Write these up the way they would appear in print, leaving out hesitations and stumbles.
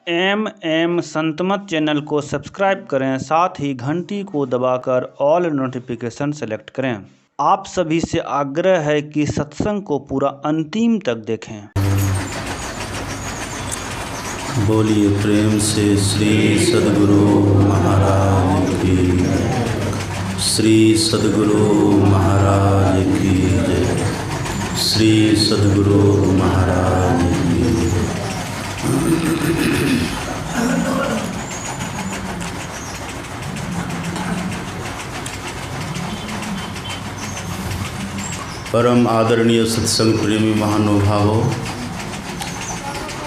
M Santmat channel को subscribe करें, साथ ही घंटी को दबाकर ऑल नोटिफिकेशन सेलेक्ट करें। आप सभी से आग्रह है कि सत्संग को पूरा अंतिम तक देखें। बोलिए प्रेम से श्री सद्गुरु महाराज की जय। श्री सद्गुरु महाराज की जय। श्री सद्गुरु महाराज की जय। परम आदरणीय सत्संग प्रेमी महानुभावों,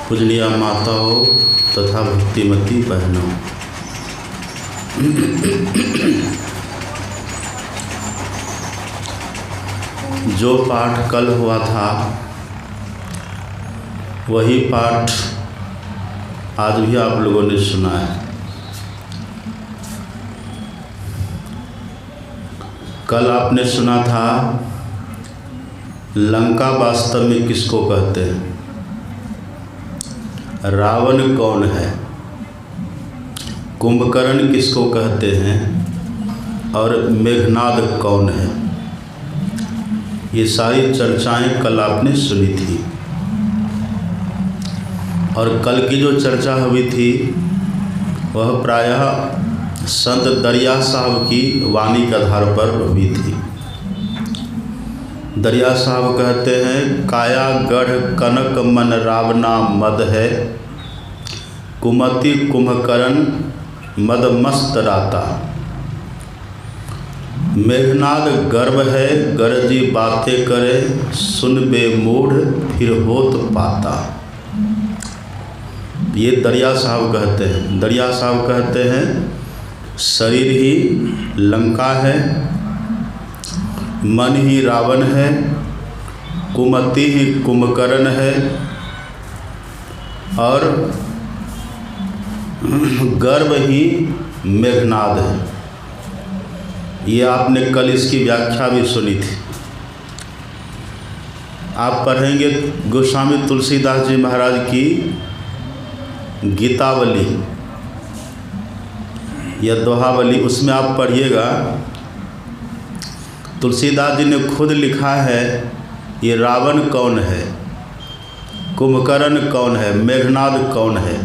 पूजनीय माताओं तथा भक्तिमती बहनों, जो पाठ कल हुआ था वही पाठ आज भी आप लोगों ने सुना है। कल आपने सुना था लंका वास्तव में किसको कहते हैं, रावण कौन है, कुंभकर्ण किसको कहते हैं और मेघनाद कौन है। ये सारी चर्चाएं कल आपने सुनी थी। और कल की जो चर्चा हुई थी वह प्रायः संत दरिया साहब की वाणी के आधार पर हुई थी। दरिया साहब कहते हैं, काया गढ़ कनक मन रावना मद है, कुमति कुंभकर्ण मद मस्त राता। मेघनाद गर्व है गरजी बातें करे, सुन बे मूढ़ फिर होत पाता। ये दरिया साहब कहते हैं। दरिया साहब कहते हैं शरीर ही लंका है, मन ही रावण है, कुमति ही कुंभकर्ण है और गर्व ही मेघनाद है। ये आपने कल इसकी व्याख्या भी सुनी थी। आप पढ़ेंगे गोस्वामी तुलसीदास जी महाराज की गीतावली या दोहावली, उसमें आप पढ़िएगा तुलसीदास जी ने खुद लिखा है ये रावण कौन है, कुंभकर्ण कौन है, मेघनाद कौन है।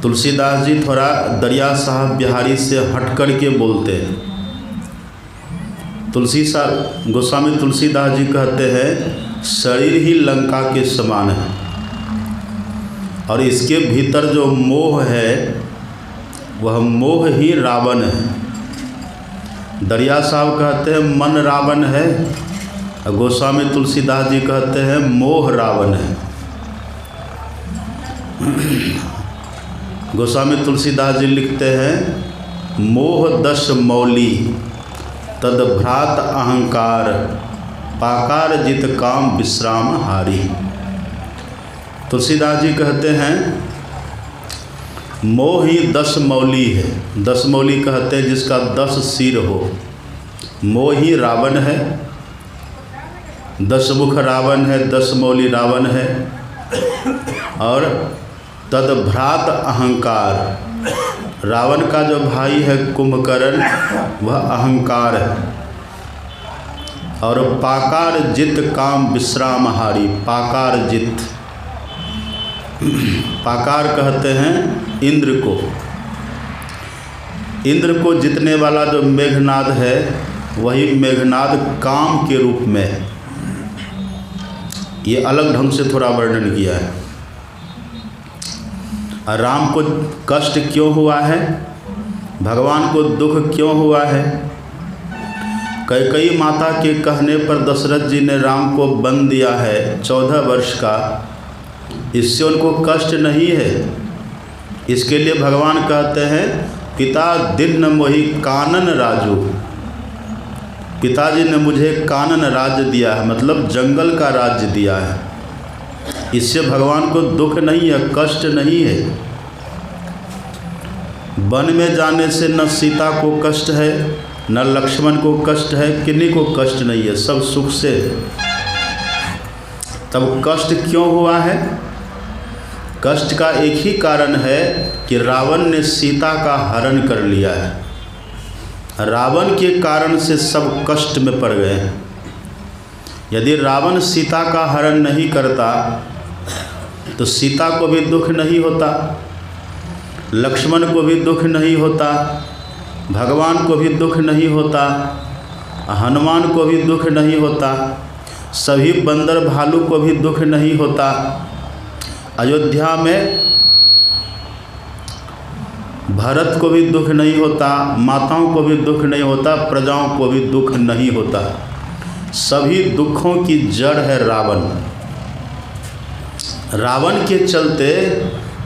तुलसीदास जी थोड़ा दरिया साहब बिहारी से हट कर के बोलते हैं। गोस्वामी तुलसीदास जी कहते हैं शरीर ही लंका के समान है और इसके भीतर जो मोह है वह मोह ही रावण है। दरिया साहब कहते हैं मन रावण है और गोस्वामी तुलसीदास जी कहते हैं मोह रावण है। गोस्वामी तुलसीदास जी लिखते हैं मोह दश मौली तद भ्रात अहंकार, पाकार जित काम विश्राम हारी। तुलसीदास जी कहते हैं मोह ही 10 मौली है। 10 मौली कहते हैं जिसका 10 सिर हो, मोह ही रावण है। 10 मुख रावण है, 10 मौली रावण है। और तद भ्रात अहंकार, रावण का जो भाई है कुंभकर्ण वह अहंकार है। और पाकार जित काम विश्राम हारी, पाकार जित, पाकार कहते हैं इंद्र को। इंद्र को जितने वाला जो मेघनाद है वही मेघनाद काम के रूप में है। ये अलग ढंग से थोड़ा वर्णन किया है। राम को कष्ट क्यों हुआ है, भगवान को दुख क्यों हुआ है। कैकेयी माता के कहने पर दशरथ जी ने राम को बंद दिया है 14 वर्ष का, इससे उनको कष्ट नहीं है। इसके लिए भगवान कहते हैं पिता दिन मोहि कानन राजू, पिताजी ने मुझे कानन राज्य दिया है, मतलब जंगल का राज्य दिया है। इससे भगवान को दुख नहीं है, कष्ट नहीं है। वन में जाने से न सीता को कष्ट है, न लक्ष्मण को कष्ट है, किन्हीं को कष्ट नहीं है, सब सुख से। तब कष्ट क्यों हुआ है? कष्ट का एक ही कारण है कि रावण ने सीता का हरण कर लिया है। रावण के कारण से सब कष्ट में पड़ गए हैं। यदि रावण सीता का हरण नहीं करता तो सीता को भी दुख नहीं होता, लक्ष्मण को भी दुख नहीं होता, भगवान को भी दुख नहीं होता, हनुमान को भी दुख नहीं होता, सभी बंदर भालू को भी दुख नहीं होता। अयोध्या में भरत को भी दुख नहीं होता, माताओं को भी दुख नहीं होता, प्रजाओं को भी दुख नहीं होता। सभी दुखों की जड़ है रावण। रावण के चलते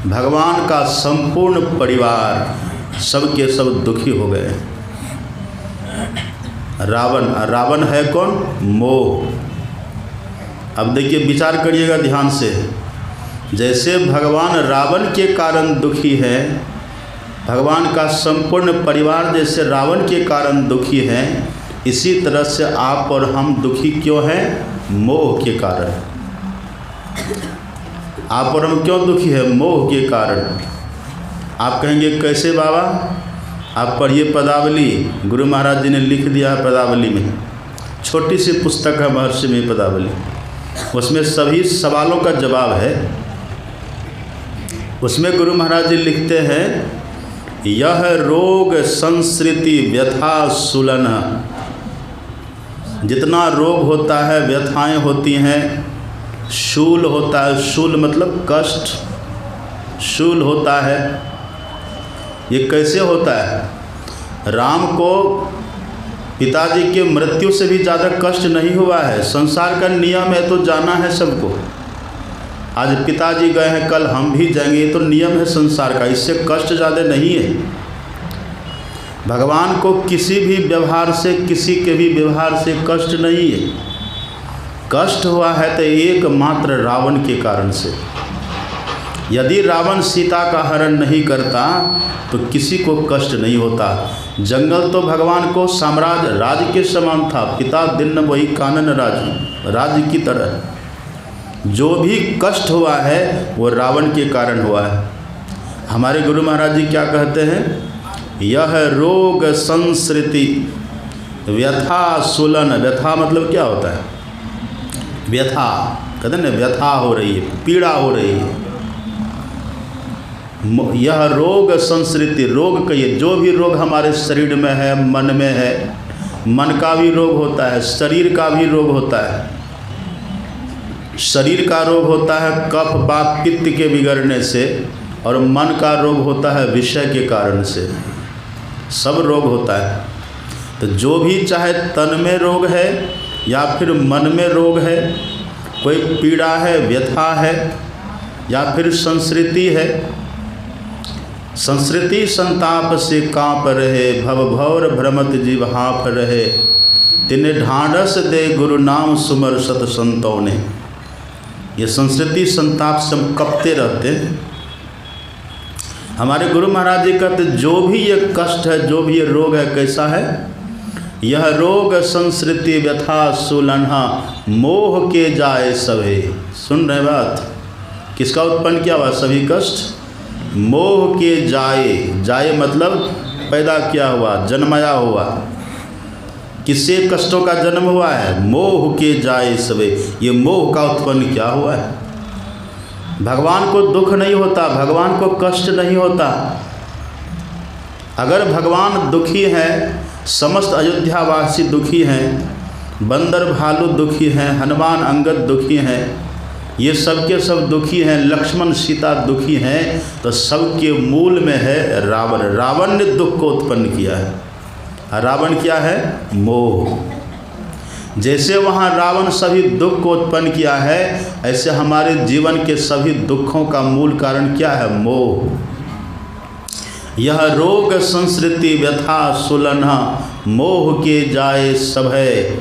भगवान का संपूर्ण परिवार सबके सब दुखी हो गए। रावण है कौन? मोह। अब देखिए, विचार करिएगा ध्यान से। जैसे भगवान रावण के कारण दुखी है, भगवान का संपूर्ण परिवार जैसे रावण के कारण दुखी है, इसी तरह से आप और हम दुखी क्यों हैं? मोह के कारण। आप और हम क्यों दुखी है? मोह के कारण। आप कहेंगे कैसे बाबा? आप पढ़िए पदावली, गुरु महाराज जी ने लिख दिया है पदावली में। छोटी सी पुस्तक है महर्षि में पदावली, उसमें सभी सवालों का जवाब है। उसमें गुरु महाराज जी लिखते हैं, यह रोग संसृति व्यथा सुलन। जितना रोग होता है, व्यथाएं होती हैं, शूल होता है, शूल मतलब कष्ट, शूल होता है। ये कैसे होता है? राम को पिताजी के मृत्यु से भी ज़्यादा कष्ट नहीं हुआ है। संसार का नियम है तो जाना है सबको। आज पिताजी गए हैं, कल हम भी जाएंगे, ये तो नियम है संसार का। इससे कष्ट ज़्यादा नहीं है। भगवान को किसी भी व्यवहार से, किसी के भी व्यवहार से कष्ट नहीं है। कष्ट हुआ है तो एकमात्र रावण के कारण से। यदि रावण सीता का हरण नहीं करता तो किसी को कष्ट नहीं होता। जंगल तो भगवान को साम्राज्य, राज्य के समान था। पिता दिन वही कानन राज्य की तरह। जो भी कष्ट हुआ है वो रावण के कारण हुआ है। हमारे गुरु महाराज जी क्या कहते हैं? यह रोग संसृति व्यथा सुलन। व्यथा मतलब क्या होता है? व्यथा कहते हैं ना, व्यथा हो रही है, पीड़ा हो रही है। यह रोग संसृति, रोग कहिए जो भी रोग हमारे शरीर में है, मन में है। मन का भी रोग होता है, शरीर का भी रोग होता है। शरीर का रोग होता है कफ वात पित्त के बिगड़ने से, और मन का रोग होता है विषय के कारण से। सब रोग होता है। तो जो भी चाहे तन में रोग है या फिर मन में रोग है, कोई पीड़ा है, व्यथा है, या फिर संस्कृति है। संस्कृति संताप से काँप रहे, भव भौर भ्रमत जीव हाँफ रहे। तिन्हें ढांढस दे गुरु नाम सुमर सत संतों ने। ये संस्कृति संताप से हम कपते रहते हैं। हमारे गुरु महाराज जी कहते जो भी ये कष्ट है, जो भी ये रोग है, कैसा है? यह रोग संस्कृति व्यथा सुलन्हा, मोह के जाए सभे। सुन रहे बात? किसका उत्पन्न किया हुआ सभी कष्ट? मोह के जाए। जाए मतलब पैदा किया हुआ, जन्माया हुआ। किससे कष्टों का जन्म हुआ है? मोह के जाए सवे। ये मोह का उत्पन्न क्या हुआ है? भगवान को दुख नहीं होता, भगवान को कष्ट नहीं होता। अगर भगवान दुखी हैं, समस्त अयोध्यावासी दुखी हैं, बंदर भालू दुखी हैं, हनुमान अंगद दुखी हैं, ये सब के सब दुखी हैं, लक्ष्मण सीता दुखी हैं, तो सबके मूल में है रावण। रावण ने दुख को उत्पन्न किया है। रावण क्या है? मोह। जैसे वहाँ रावण सभी दुख को उत्पन्न किया है, ऐसे हमारे जीवन के सभी दुखों का मूल कारण क्या है? मोह। यह रोग संस्कृति व्यथा सुलन्हा, मोह के जाए सभय।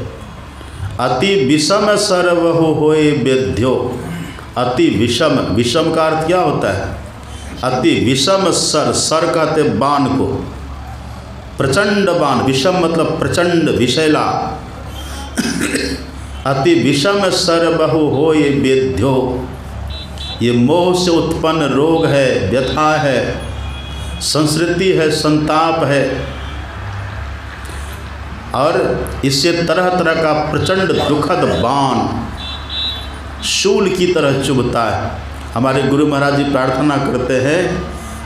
अति विषम सर्वहु होए वेद्यो। अति विषम, विषम का अर्थ क्या होता है? अति विषम सर, सर कहते बाण को, प्रचंड बाण। विषम मतलब प्रचंड, विषैला। अति विषम सर्वहु होए वेद्यो। ये मोह से उत्पन्न रोग है, व्यथा है, संस्कृति है, संताप है, और इससे तरह तरह का प्रचंड दुखद बाण शूल की तरह चुभता है। हमारे गुरु महाराज जी प्रार्थना करते हैं,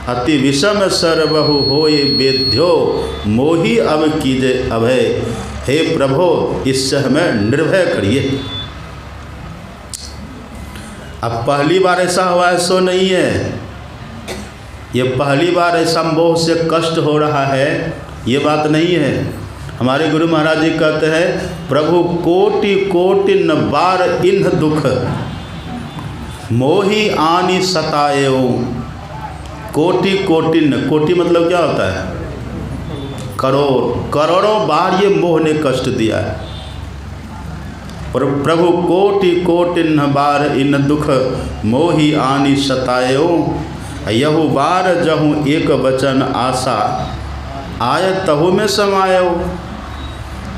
अति विषम सर्वहु होय वेद्यो मोही अब कीजे अभय। हे प्रभो, इससे हमें निर्भय करिए। अब पहली बार ऐसा हुआ है सो नहीं है, ये पहली बार ऐसा मोह से कष्ट हो रहा है, ये बात नहीं है। हमारे गुरु महाराज जी कहते हैं, प्रभु कोटि कोटि न बार इन्ह दुख मोही आनी सताएओ। कोटि कोटि न, कोटि मतलब क्या होता है? करोड़, करोड़ों बार ये मोह ने कष्ट दिया है। पर प्रभु कोटि कोटि न बार इन दुख मोही आनी सताएओ। यहु बार जहूँ एक वचन आशा आय तहु में समायो।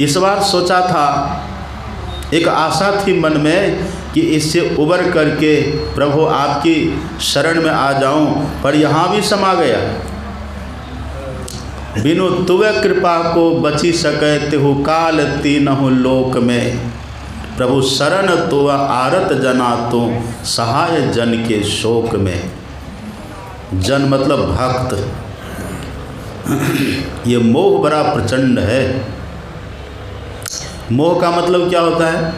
इस बार सोचा था, एक आशा थी मन में कि इससे उबर करके प्रभु आपकी शरण में आ जाऊं, पर यहाँ भी समा गया। बिनु तुवे कृपा को बची सके तेहु काल तीनहु लोक में। प्रभु शरण तो आरत जना तो सहाय जन के शोक में। जन मतलब भक्त। ये मोह बड़ा प्रचंड है। मोह का मतलब क्या होता है?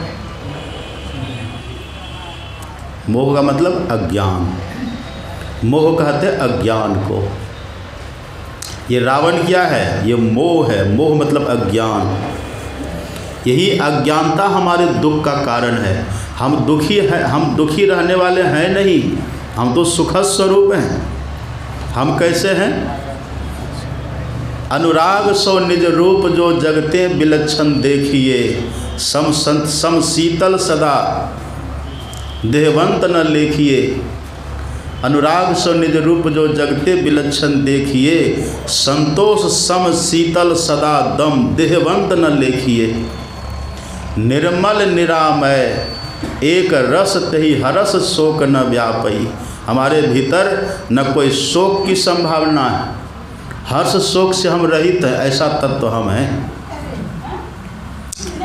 मोह का मतलब अज्ञान। मोह कहते हैं अज्ञान को। ये रावण क्या है? ये मोह है। मोह मतलब अज्ञान। यही अज्ञानता हमारे दुख का कारण है। हम दुखी हैं, हम दुखी रहने वाले हैं नहीं, हम तो सुखद स्वरूप हैं। हम कैसे हैं? अनुराग सो निज रूप जो जगते विलक्षण देखिए। सम शीतल सदा देहवंत न लेखिए। अनुराग सो निज रूप जो जगते विलक्षण देखिए। संतोष सम शीतल सदा दम देहवंत न लेखिए। निर्मल निरामय एक रस तही हरस शोक न व्यापई। हमारे भीतर न कोई शोक की संभावना है, हर्ष शोक से हम रहित हैं, ऐसा तत्व हम हैं।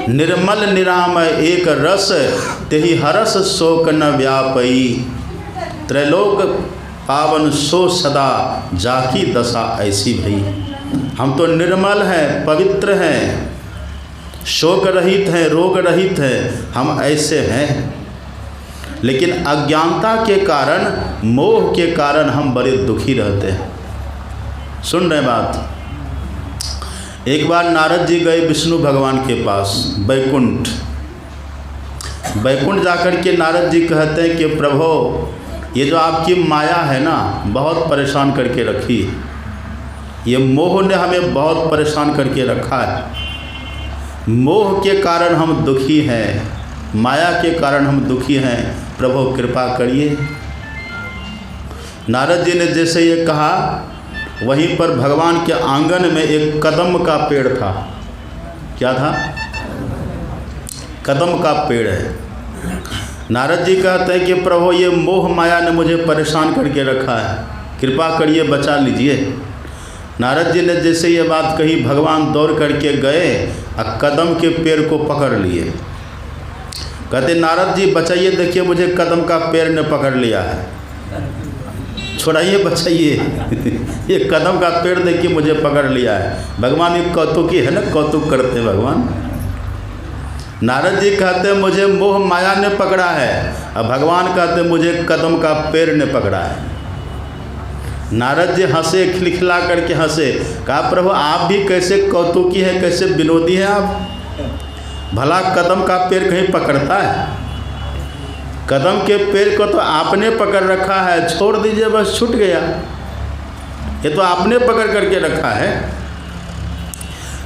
निर्मल निरामय एक रस तेहि हरस शोक न व्यापई। त्रैलोक पावन सो सदा जाकी दशा ऐसी भई। हम तो निर्मल हैं, पवित्र हैं, शोक रहित हैं, रोग रहित हैं, हम ऐसे हैं। लेकिन अज्ञानता के कारण, मोह के कारण हम बड़े दुखी रहते हैं। सुन रहे बात? एक बार नारद जी गए विष्णु भगवान के पास बैकुंठ। बैकुंठ जाकर के नारद जी कहते हैं कि प्रभो, ये जो आपकी माया है ना, बहुत परेशान करके रखी। ये मोह ने हमें बहुत परेशान करके रखा है। मोह के कारण हम दुखी हैं, माया के कारण हम दुखी हैं, प्रभु कृपा करिए। नारद जी ने जैसे ये कहा, वहीं पर भगवान के आंगन में एक कदम का पेड़ था। क्या था? कदम का पेड़ है। नारद जी कहते हैं कि प्रभु, ये मोह माया ने मुझे परेशान करके रखा है, कृपा करिए बचा लीजिए। नारद जी ने जैसे ये बात कही, भगवान दौड़ करके गए और कदम के पेड़ को पकड़ लिए। कहते नारद जी बचाइए, देखिए मुझे कदम का पेड़ ने पकड़ लिया है, छोड़ाइए, बचाइए। ये कदम का पेड़ देखिए मुझे पकड़ लिया है। भगवान एक कौतुकी है ना, कौतुक करते हैं भगवान। नारद जी कहते मुझे मोह माया ने पकड़ा है, और भगवान कहते मुझे कदम का पेड़ ने पकड़ा है। नारद जी हंसे, खिलखिला करके हंसे। कहा प्रभु, आप भी कैसे कौतुकी है, कैसे विनोदी हैं आप? भला कदम का पेड़ कहीं पकड़ता है? कदम के पेड़ को तो आपने पकड़ रखा है, छोड़ दीजिए बस छूट गया। ये तो आपने पकड़ करके रखा है।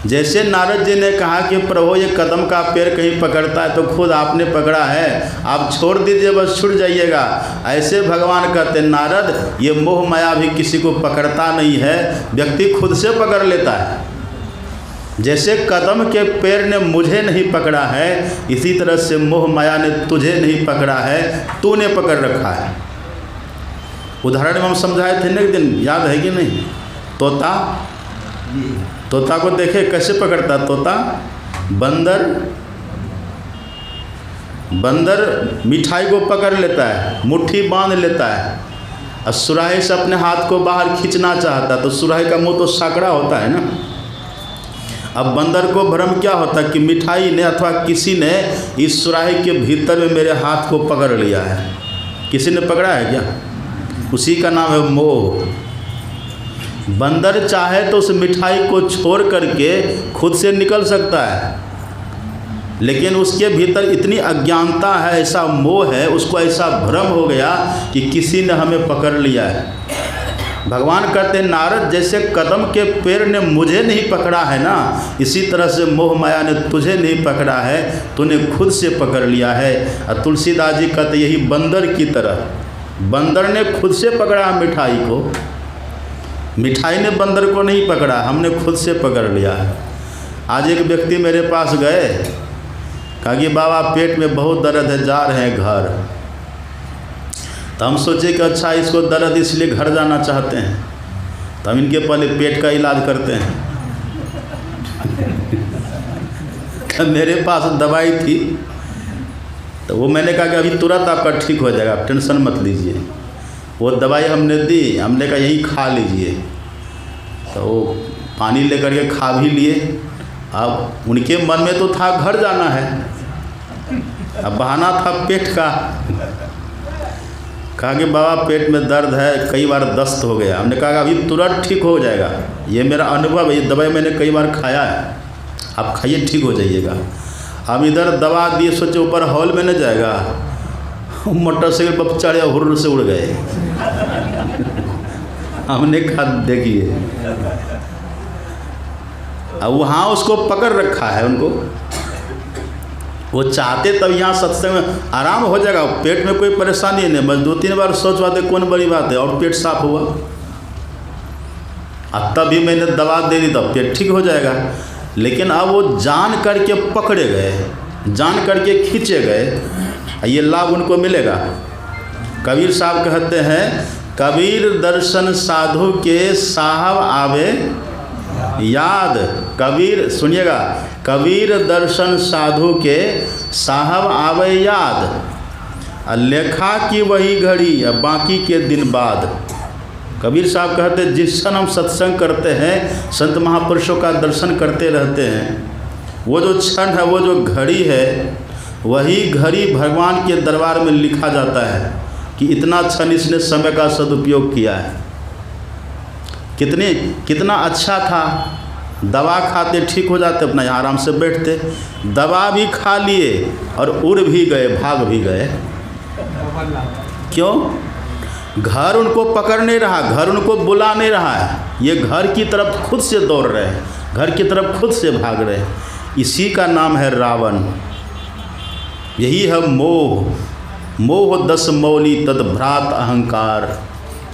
जैसे नारद जी ने कहा कि प्रभु, ये कदम का पेड़ कहीं पकड़ता है तो खुद आपने पकड़ा है, आप छोड़ दीजिए बस छूट जाइएगा। ऐसे भगवान कहते नारद, ये मोह माया भी किसी को पकड़ता नहीं है, व्यक्ति खुद से पकड़ लेता है। जैसे कदम के पेड़ ने मुझे नहीं पकड़ा है, इसी तरह से मोह माया ने तुझे नहीं पकड़ा है, तूने पकड़ रखा है। उदाहरण में हम समझाए थे ना एक दिन, याद है कि नहीं? तोता, तोता को देखे कैसे पकड़ता तोता? बंदर मिठाई को पकड़ लेता है, मुट्ठी बांध लेता है, और सुराही से अपने हाथ को बाहर खींचना चाहता, तो सुराही का मुंह तो साकड़ा होता है ना। अब बंदर को भ्रम क्या होता कि मिठाई ने अथवा किसी ने इस सुराही के भीतर में मेरे हाथ को पकड़ लिया है। किसी ने पकड़ा है क्या? उसी का नाम है मोह। बंदर चाहे तो उस मिठाई को छोड़ करके खुद से निकल सकता है, लेकिन उसके भीतर इतनी अज्ञानता है, ऐसा मोह है, उसको ऐसा भ्रम हो गया कि किसी ने हमें पकड़ लिया है। भगवान कहते हैं नारद, जैसे कदम के पेड़ ने मुझे नहीं पकड़ा है ना, इसी तरह से मोह माया ने तुझे नहीं पकड़ा है, तूने खुद से पकड़ लिया है। और तुलसीदास जी कहते यही बंदर की तरह, बंदर ने खुद से पकड़ा मिठाई को, मिठाई ने बंदर को नहीं पकड़ा, हमने खुद से पकड़ लिया है। आज एक व्यक्ति मेरे पास गए, कहा कि बाबा पेट में बहुत दर्द है, जा रहे हैं घर। तो हम सोचे कि अच्छा इसको दर्द इसलिए घर जाना चाहते हैं, तो हम इनके पहले पेट का इलाज करते हैं। तो मेरे पास दवाई थी, तो वो मैंने कहा कि अभी तुरंत आपका ठीक हो जाएगा, आप टेंशन मत लीजिए। वो दवाई हमने दी, हमने कहा यही खा लीजिए। तो वो पानी लेकर के खा भी लिए। अब उनके मन में तो था घर जाना है, अब बहाना था पेट का। कहा कि बाबा पेट में दर्द है, कई बार दस्त हो गया। हमने कहा अभी तुरंत ठीक हो जाएगा, ये मेरा अनुभव है, ये दवाई मैंने कई बार खाया है, आप खाइए ठीक हो जाइएगा। हम इधर दवा दिए, सोचे ऊपर हॉल में न जाएगा, मोटरसाइकिल पर चढ़े हुर्र से उड़ गए। हमने कहा देखिए, अब वहाँ उसको पकड़ रखा है उनको, वो चाहते तब यहाँ सत्संग में आराम हो जाएगा, पेट में कोई परेशानी नहीं। बस 2-3 बार सोचवाते कौन बड़ी बात है, और पेट साफ हुआ। अब तभी मैंने दवा दे दी, तब पेट ठीक हो जाएगा। लेकिन अब वो जान करके पकड़े गए, जान करके खींचे गए, ये लाभ उनको मिलेगा। कबीर साहब कहते हैं, कबीर दर्शन साधु के साहब आवे याद। कबीर सुनिएगा, कबीर दर्शन साधु के साहब आवे याद, लेखा की वही घड़ी अब बाकी के दिन बाद। कबीर साहब कहते हैं जिस क्षण हम सत्संग करते हैं, संत महापुरुषों का दर्शन करते रहते हैं, वो जो क्षण है, वो जो घड़ी है, वही घड़ी भगवान के दरबार में लिखा जाता है कि इतना क्षण इसने समय का सदुपयोग किया है। कितना अच्छा था। दवा खाते ठीक हो जाते, अपना यहाँ आराम से बैठते, दवा भी खा लिए और उड़ भी गए, भाग भी गए। क्यों? घर उनको पकड़ नहीं रहा, घर उनको बुला नहीं रहा है, ये घर की तरफ खुद से दौड़ रहे हैं, घर की तरफ खुद से भाग रहे हैं। इसी का नाम है रावण। यही है मोह। मोह 10 मौली तद भ्रात अहंकार,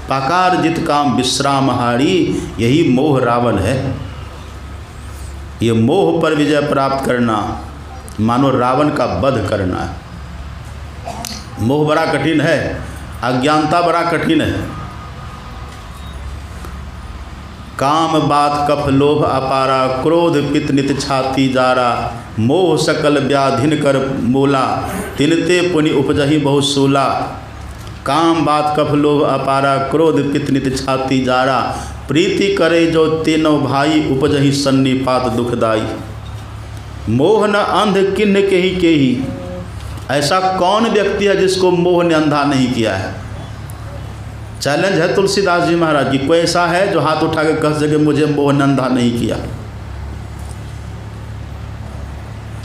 पाकार जित काम विश्राम हारी। यही मोह रावण है। ये मोह पर विजय प्राप्त करना मानो रावण का वध करना है। मोह बड़ा कठिन है, अज्ञानता बड़ा कठिन है। काम बात कफ लोभ अपारा, क्रोध पित नित छाती जारा। मोह सकल व्याधिन कर मूला, तिनते पुनि उपजहि बहुसूला। काम बात कफ लोभ अपारा, क्रोध पित नित छाती जारा। प्रीति करे जो तीनों भाई, उपजहि सन्निपात दुखदाई। मोह न अंध किन्ह के ही, ऐसा कौन व्यक्ति है जिसको मोह ने अंधा नहीं किया है? चैलेंज है तुलसीदास जी महाराज की। कोई ऐसा है जो हाथ उठा के कह सके मुझे मोह ने अंधा नहीं किया?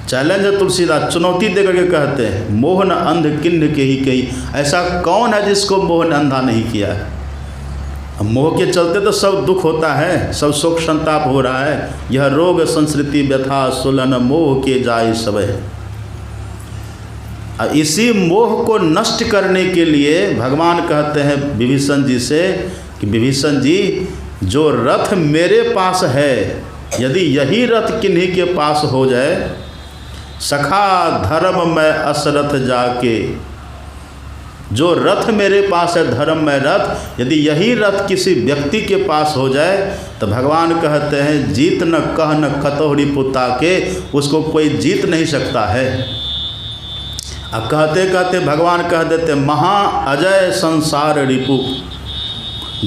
चैलेंज है तुलसीदास, चुनौती दे करके कहते हैं मोह न अंध किन्ह के ही। ऐसा कौन है जिसको मोह ने अंधा नहीं किया है? मोह के चलते तो सब दुख होता है, सब शोक संताप हो रहा है। यह रोग संस्कृति व्यथा सुलन, मोह के जाय सबे। इसी मोह को नष्ट करने के लिए भगवान कहते हैं विभीषण जी से कि विभीषण जी, जो रथ मेरे पास है, यदि यही रथ किन्हीं के पास हो जाए, सखा धर्म में असरथ जाके। जो रथ मेरे पास है धर्ममय रथ, यदि यही रथ किसी व्यक्ति के पास हो जाए तो भगवान कहते हैं जीत न कह न खतोहरी पुता के, उसको कोई जीत नहीं सकता है। अब कहते कहते भगवान कह देते महा अजय संसार रिपु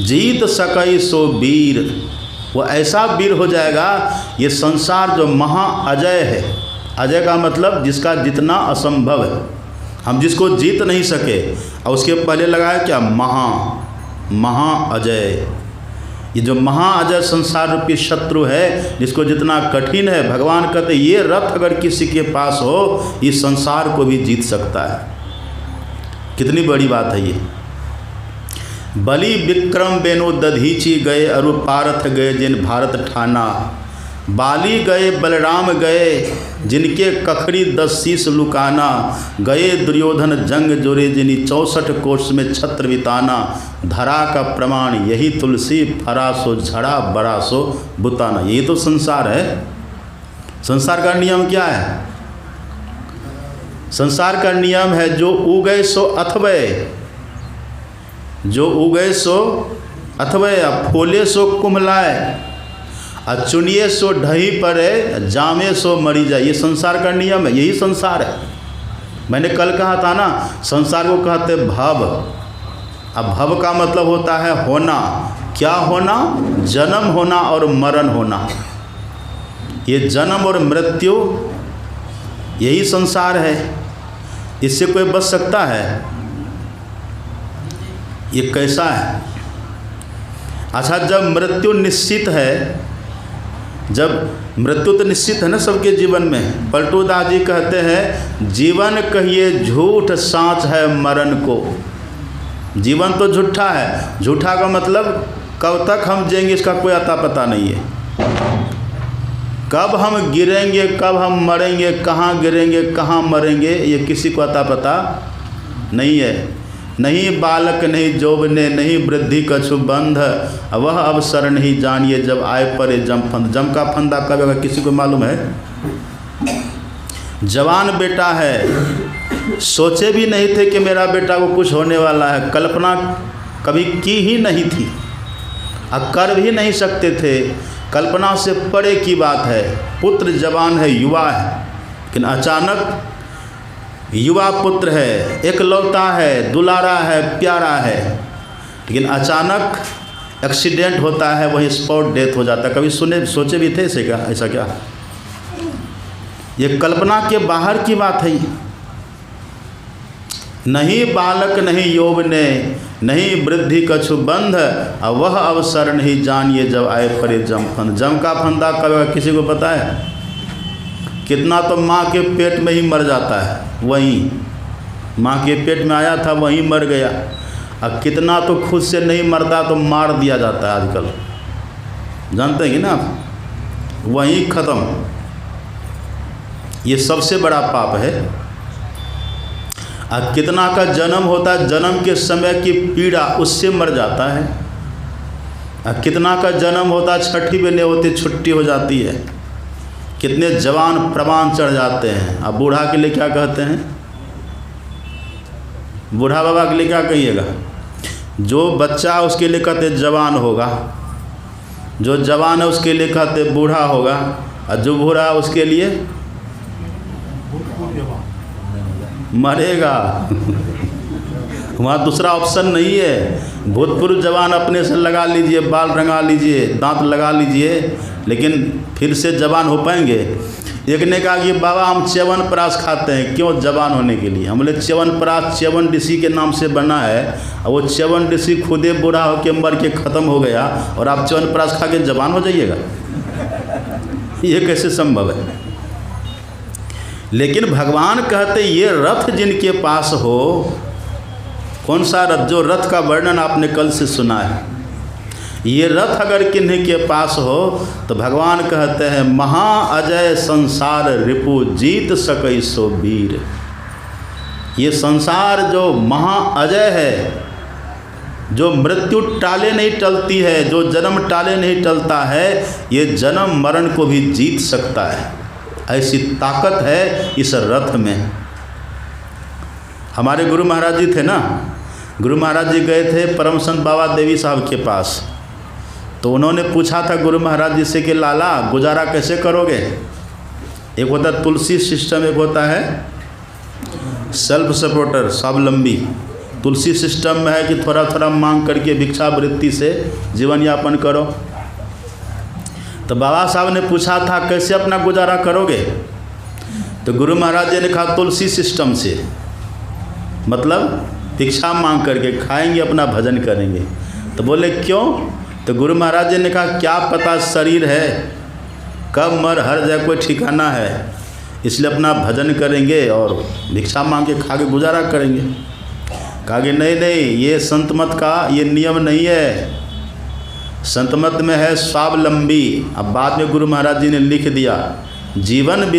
जीत सकई सो वीर। वो ऐसा वीर हो जाएगा, ये संसार जो महा अजय है, अजय का मतलब जिसका जितना असंभव है, हम जिसको जीत नहीं सके, और उसके पहले लगाया क्या महा अजय। ये जो महा अजय संसार रूपी शत्रु है, जिसको जितना कठिन है, भगवान कहते ये रथ अगर किसी के पास हो, इस संसार को भी जीत सकता है। कितनी बड़ी बात है ये। बलि विक्रम बेनो दधीची गए, अरु पारथ गए जिन भारत ठाना। बाली गए बलराम गए, जिनके कखड़ी 10 शीश लुकाना। गए दुर्योधन जंग जोरे, जिनी 64 कोष में छत्र बिताना। धरा का प्रमाण यही तुलसी, फरा सो झड़ा बड़ा सो बुताना। यही तो संसार है। संसार का नियम क्या है? संसार का नियम है जो उगए सो अथवय, जो उगए सो अथवय, फूले सो कुम्हलाए, चुनिए सो ढही पड़े, जामे सो मरी जाए। ये संसार का नियम है, यही संसार है। मैंने कल कहा था ना, संसार को कहते भव। अब भव का मतलब होता है होना। क्या होना? जन्म होना और मरण होना। ये जन्म और मृत्यु, यही संसार है। इससे कोई बच सकता है? ये कैसा है? अच्छा, जब मृत्यु निश्चित है, जब मृत्यु तो निश्चित है ना सबके जीवन में। पलटू दास जी कहते हैं जीवन कहिए झूठ, साँच है मरण को। जीवन तो झूठा है। झूठा का मतलब कब तक हम जिएंगे इसका कोई अता पता नहीं है। कब हम गिरेंगे, कब हम मरेंगे, कहाँ गिरेंगे, कहाँ मरेंगे, ये किसी को अता पता नहीं है। नहीं बालक नहीं जोबने, नहीं वृद्धि कछु बंध, वह अवसर नहीं जानिए जब आए परे जम फंद। जम का फंदा कब होगा किसी को मालूम है? जवान बेटा है, सोचे भी नहीं थे कि मेरा बेटा को कुछ होने वाला है, कल्पना कभी की ही नहीं थी, और कर भी नहीं सकते थे। कल्पना से परे की बात है। पुत्र जवान है, युवा है, लेकिन अचानक युवा पुत्र है, एकलौता है, दुलारा है, प्यारा है, लेकिन अचानक एक्सीडेंट होता है, वही स्पॉट डेथ हो जाता है। कभी सोचे भी थे ऐसा क्या? ये कल्पना के बाहर की बात है। नहीं बालक नहीं यौवने, नहीं वृद्धि कछु बंध, और वह अवसर नहीं जानिए जब आए परे जम फंद। जम का फंदा कब किसी को पता है? कितना तो माँ के पेट में ही मर जाता है, वहीं माँ के पेट में आया था वहीं मर गया। और कितना तो खुद से नहीं मरता तो मार दिया जाता है आजकल, जानते हैं कि ना, वहीं ख़त्म। ये सबसे बड़ा पाप है। और कितना का जन्म होता है, जन्म के समय की पीड़ा उससे मर जाता है। और कितना का जन्म होता है, छठी में नहीं होती छुट्टी हो जाती है। कितने जवान प्रमाण चढ़ जाते हैं। अब बूढ़ा के लिए क्या कहते हैं? बूढ़ा बाबा के लिए क्या कहिएगा? जो बच्चा उसके लिए कहते जवान होगा, जो जवान है उसके लिए कहते बूढ़ा होगा, और जो बूढ़ा है उसके लिए मरेगा। वहाँ दूसरा ऑप्शन नहीं है। भूतपूर्व जवान अपने से लगा लीजिए, बाल रंगा लीजिए, दांत लगा लीजिए, लेकिन फिर से जवान हो पाएंगे? एक ने कहा कि बाबा हम च्यवनप्राश खाते हैं, क्यों? जवान होने के लिए। हम बोले च्यवनप्राश च्यवन ऋषि के नाम से बना है, और वो च्यवन ऋषि खुदे बूढ़ा होकर मर के ख़त्म हो गया, और आप च्यवनप्राश खा के जवान हो जाइएगा? ये कैसे संभव है? लेकिन भगवान कहते ये रथ जिनके पास हो, कौन सा रथ? जो रथ का वर्णन आपने कल से सुना है, ये रथ अगर किन्हीं के पास हो तो भगवान कहते हैं महा अजय संसार रिपु जीत सकई सो वीर। ये संसार जो महा अजय है, जो मृत्यु टाले नहीं टलती है, जो जन्म टाले नहीं टलता है, ये जन्म मरण को भी जीत सकता है। ऐसी ताकत है इस रथ में। हमारे गुरु महाराज जी थे ना, गुरु महाराज जी गए थे परम संत बाबा देवी साहब के पास। तो उन्होंने पूछा था गुरु महाराज जी से कि लाला गुजारा कैसे करोगे। एक होता है तुलसी सिस्टम, एक होता है सेल्फ सपोर्टर स्वावलंबी। तुलसी सिस्टम में है कि थोड़ा थोड़ा मांग करके भिक्षावृत्ति से जीवन यापन करो। तो बाबा साहब ने पूछा था कैसे अपना गुजारा करोगे। तो गुरु महाराज जी ने कहा तुलसी सिस्टम से, मतलब भिक्षा मांग करके खाएंगे, अपना भजन करेंगे। तो बोले क्यों। तो गुरु महाराज जी ने कहा क्या पता शरीर है, कब मर हर जाए कोई ठिकाना है, इसलिए अपना भजन करेंगे और भिक्षा मांग के खा के गुजारा करेंगे। कहा कि नहीं नहीं, ये संत मत का ये नियम नहीं है, संत मत में है स्वावलंबी। अब बाद में गुरु महाराज जी ने लिख दिया जीवन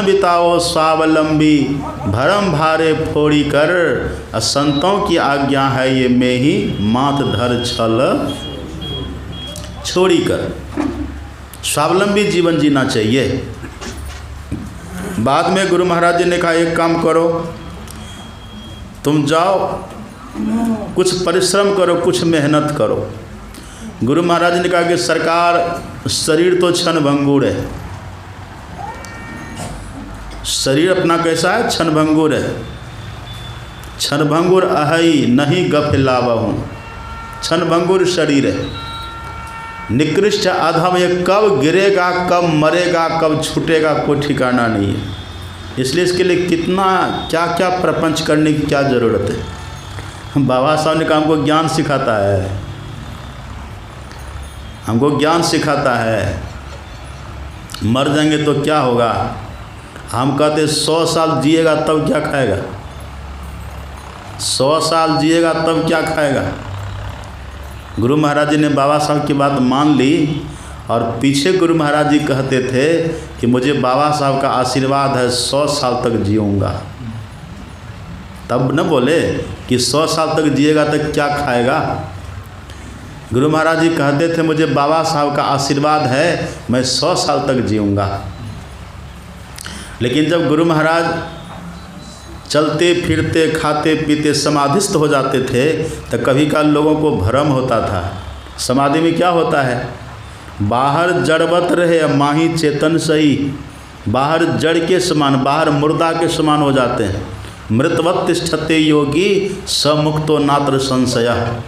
बिताओ स्वावलंबी, भरम भारे फोड़ी कर, संतों की आज्ञा है ये में ही मात धर छल छोड़ी कर। स्वावलंबी जीवन जीना चाहिए। बाद में गुरु महाराज जी ने कहा एक काम करो, तुम जाओ कुछ परिश्रम करो, कुछ मेहनत करो। गुरु महाराज ने कहा कि सरकार शरीर तो क्षण भंगुर है, शरीर अपना कैसा है, क्षण भंगुर है। क्षण भंगुर अहई नहीं गफिलावहूँ, क्षण भंगुर शरीर है, निकृष्ट अधम, ये कब गिरेगा, कब मरेगा, कब छूटेगा कोई ठिकाना नहीं है। इसलिए इसके लिए कितना क्या क्या प्रपंच करने की क्या ज़रूरत है। बाबा साहब ने कहा हमको ज्ञान सिखाता है, हमको ज्ञान सिखाता है। मर जाएंगे तो क्या होगा, हम कहते 100 साल जिएगा तब क्या खाएगा, 100 साल जिएगा तब क्या खाएगा। गुरु महाराज जी ने बाबा साहब की बात मान ली और पीछे गुरु महाराज जी कहते थे कि मुझे बाबा साहब का आशीर्वाद है 100 साल तक जीऊँगा। तब न बोले कि 100 साल तक जिएगा तो क्या खाएगा। गुरु महाराज जी कहते थे मुझे बाबा साहब का आशीर्वाद है, मैं 100 साल तक जीऊँगा। लेकिन जब गुरु महाराज चलते फिरते खाते पीते समाधिस्थ हो जाते थे तो कभी काल लोगों को भ्रम होता था। समाधि में क्या होता है, बाहर जड़वत रहे माही चेतन सही, बाहर जड़ के समान, बाहर मुर्दा के समान हो जाते हैं। मृतवत तिष्ठते योगी समुक्तो नात्र संशय।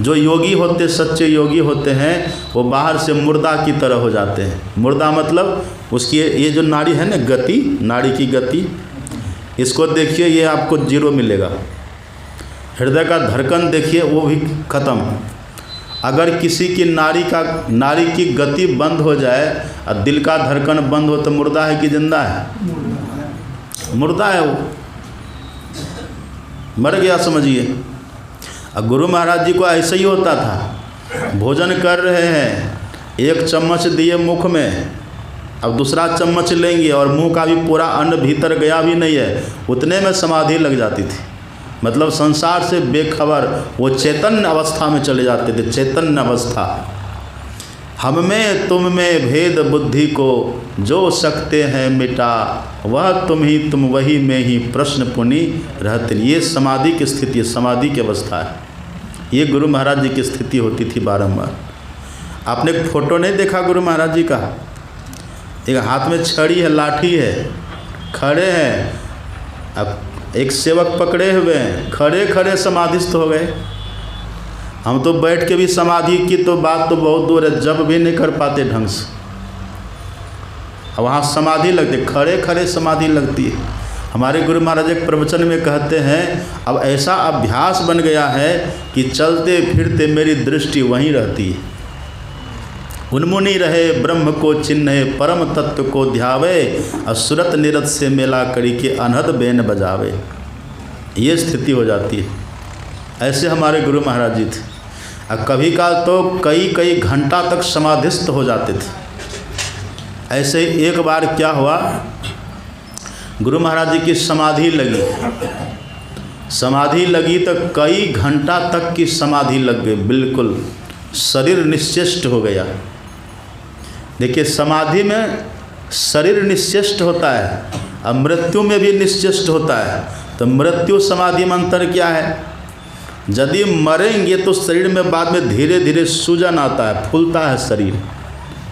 जो योगी होते, सच्चे योगी होते हैं, वो बाहर से मुर्दा की तरह हो जाते हैं। मुर्दा मतलब उसकी ये जो नाड़ी है ना, गति, नाड़ी की गति, इसको देखिए ये आपको जीरो मिलेगा। हृदय का धड़कन देखिए वो भी खत्म। अगर किसी की नाड़ी की गति बंद हो जाए और दिल का धड़कन बंद हो तो मुर्दा है कि जिंदा है, मुर्दा है, वो मर गया समझिए। और गुरु महाराज जी को ऐसा ही होता था, भोजन कर रहे हैं, एक चम्मच दिए मुख में, अब दूसरा चम्मच लेंगे और मुंह का भी पूरा अन्न भीतर गया भी नहीं है, उतने में समाधि लग जाती थी। मतलब संसार से बेखबर वो चैतन्य अवस्था में चले जाते थे, चैतन्य अवस्था। हम में तुम में भेद बुद्धि को जो सकते हैं मिटा, वह तुम ही तुम वही में ही प्रश्न पुनि रहते। ये समाधि की स्थिति है, समाधि की अवस्था है। ये गुरु महाराज जी की स्थिति होती थी बारंबार। आपने एक फोटो नहीं देखा गुरु महाराज जी का, एक हाथ में छड़ी है, लाठी है, खड़े हैं, अब एक सेवक पकड़े हुए हैं, खड़े खड़े समाधिस्थ हो गए। हम तो बैठ के भी समाधि की तो बात तो बहुत दूर है, जब भी नहीं कर पाते ढंग से। अब वहाँ समाधि लगती, खड़े खड़े समाधि लगती है। हमारे गुरु महाराज एक प्रवचन में कहते हैं अब ऐसा अभ्यास बन गया है कि चलते फिरते मेरी दृष्टि वहीं रहती है। उन्मुनि रहे ब्रह्म को चिन्हे, परम तत्व को ध्यावे, और सुरत निरत से मेला करी के अनहद बेन बजावे। ये स्थिति हो जाती है। ऐसे हमारे गुरु महाराज जी थे। और कभी काल तो कई घंटा तक समाधिस्थ हो जाते थे। ऐसे एक बार क्या हुआ, गुरु महाराज जी की समाधि लगी तो कई घंटा तक की समाधि लग गई, बिल्कुल शरीर निश्चेष्ट हो गया। देखिए समाधि में शरीर निश्चेष्ट होता है अब मृत्यु में भी निश्चेष्ट होता है। तो मृत्यु समाधि में अंतर क्या है? यदि मरेंगे तो शरीर में बाद में धीरे धीरे सूजन आता है, फूलता है शरीर,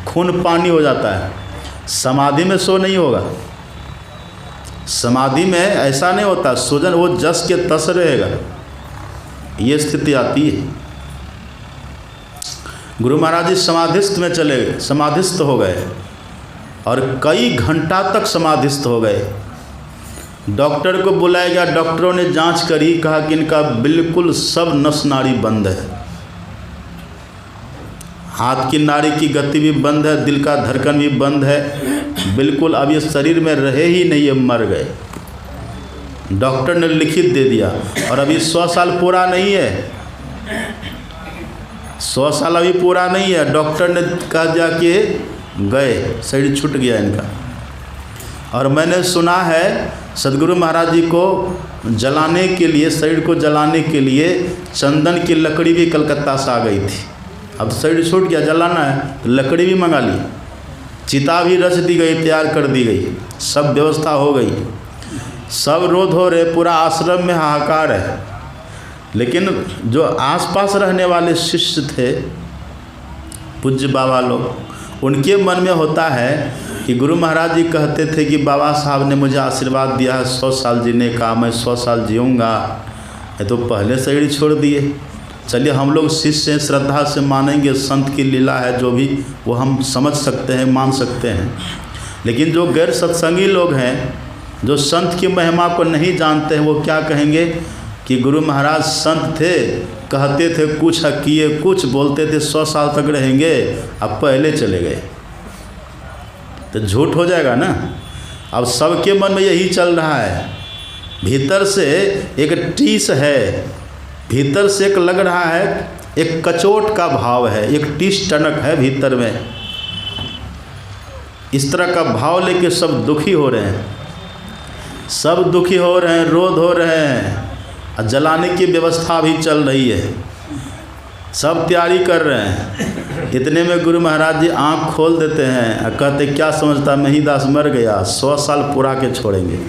खून पानी हो जाता है। समाधि में सो नहीं होगा। समाधि में ऐसा नहीं होता, सूजन वो जस के तस रहेगा, ये स्थिति आती है। गुरु महाराज जी समाधिस्थ में चले गए, समाधिस्थ हो गए और कई घंटा तक समाधिस्थ हो गए। डॉक्टर को बुलाया गया, डॉक्टरों ने जांच करी, कहा कि इनका बिल्कुल सब नस नाड़ी बंद है, हाथ की नाड़ी की गति भी बंद है, दिल का धड़कन भी बंद है, बिल्कुल अब ये शरीर में रहे ही नहीं, ये मर गए। डॉक्टर ने लिखित दे दिया। और अभी 100 साल पूरा नहीं है, 100 साल अभी पूरा नहीं है। डॉक्टर ने कहा दिया कि गए, शरीर छूट गया इनका। और मैंने सुना है सदगुरु महाराज जी को जलाने के लिए, शरीर को जलाने के लिए चंदन की लकड़ी भी कलकत्ता से आ गई थी। अब शरीर छूट गया, जलाना है तो लकड़ी भी मंगा ली, चिता भी रच दी गई, तैयार कर दी गई, सब व्यवस्था हो गई, सब रोध हो रहे, पूरा आश्रम में हाहाकार है। लेकिन जो आसपास रहने वाले शिष्य थे, पूज्य बाबा लोग, उनके मन में होता है कि गुरु महाराज जी कहते थे कि बाबा साहब ने मुझे आशीर्वाद दिया है 100 साल जीने का, मैं 100 साल जीऊँगा, ये तो पहले शरीर छोड़ दिए। चलिए हम लोग शिष्य श्रद्धा से मानेंगे, संत की लीला है, जो भी वो हम समझ सकते हैं, मान सकते हैं। लेकिन जो गैर सत्संगी लोग हैं, जो संत की महिमा को नहीं जानते हैं, वो क्या कहेंगे कि गुरु महाराज संत थे, कहते थे कुछ, किए कुछ, बोलते थे 100 साल तक रहेंगे, अब पहले चले गए, तो झूठ हो जाएगा ना। अब सबके मन में यही चल रहा है, भीतर से एक टीस है, भीतर से एक लग रहा है, एक कचोट का भाव है, एक टीस टनक है भीतर में। इस तरह का भाव लेके सब दुखी हो रहे हैं, सब दुखी हो रहे हैं, रोध हो रहे हैं, और जलाने की व्यवस्था भी चल रही है, सब तैयारी कर रहे हैं। इतने में गुरु महाराज जी आंख खोल देते हैं और कहते क्या समझता, महिदास मर गया, 100 साल पूरा के छोड़ेंगे।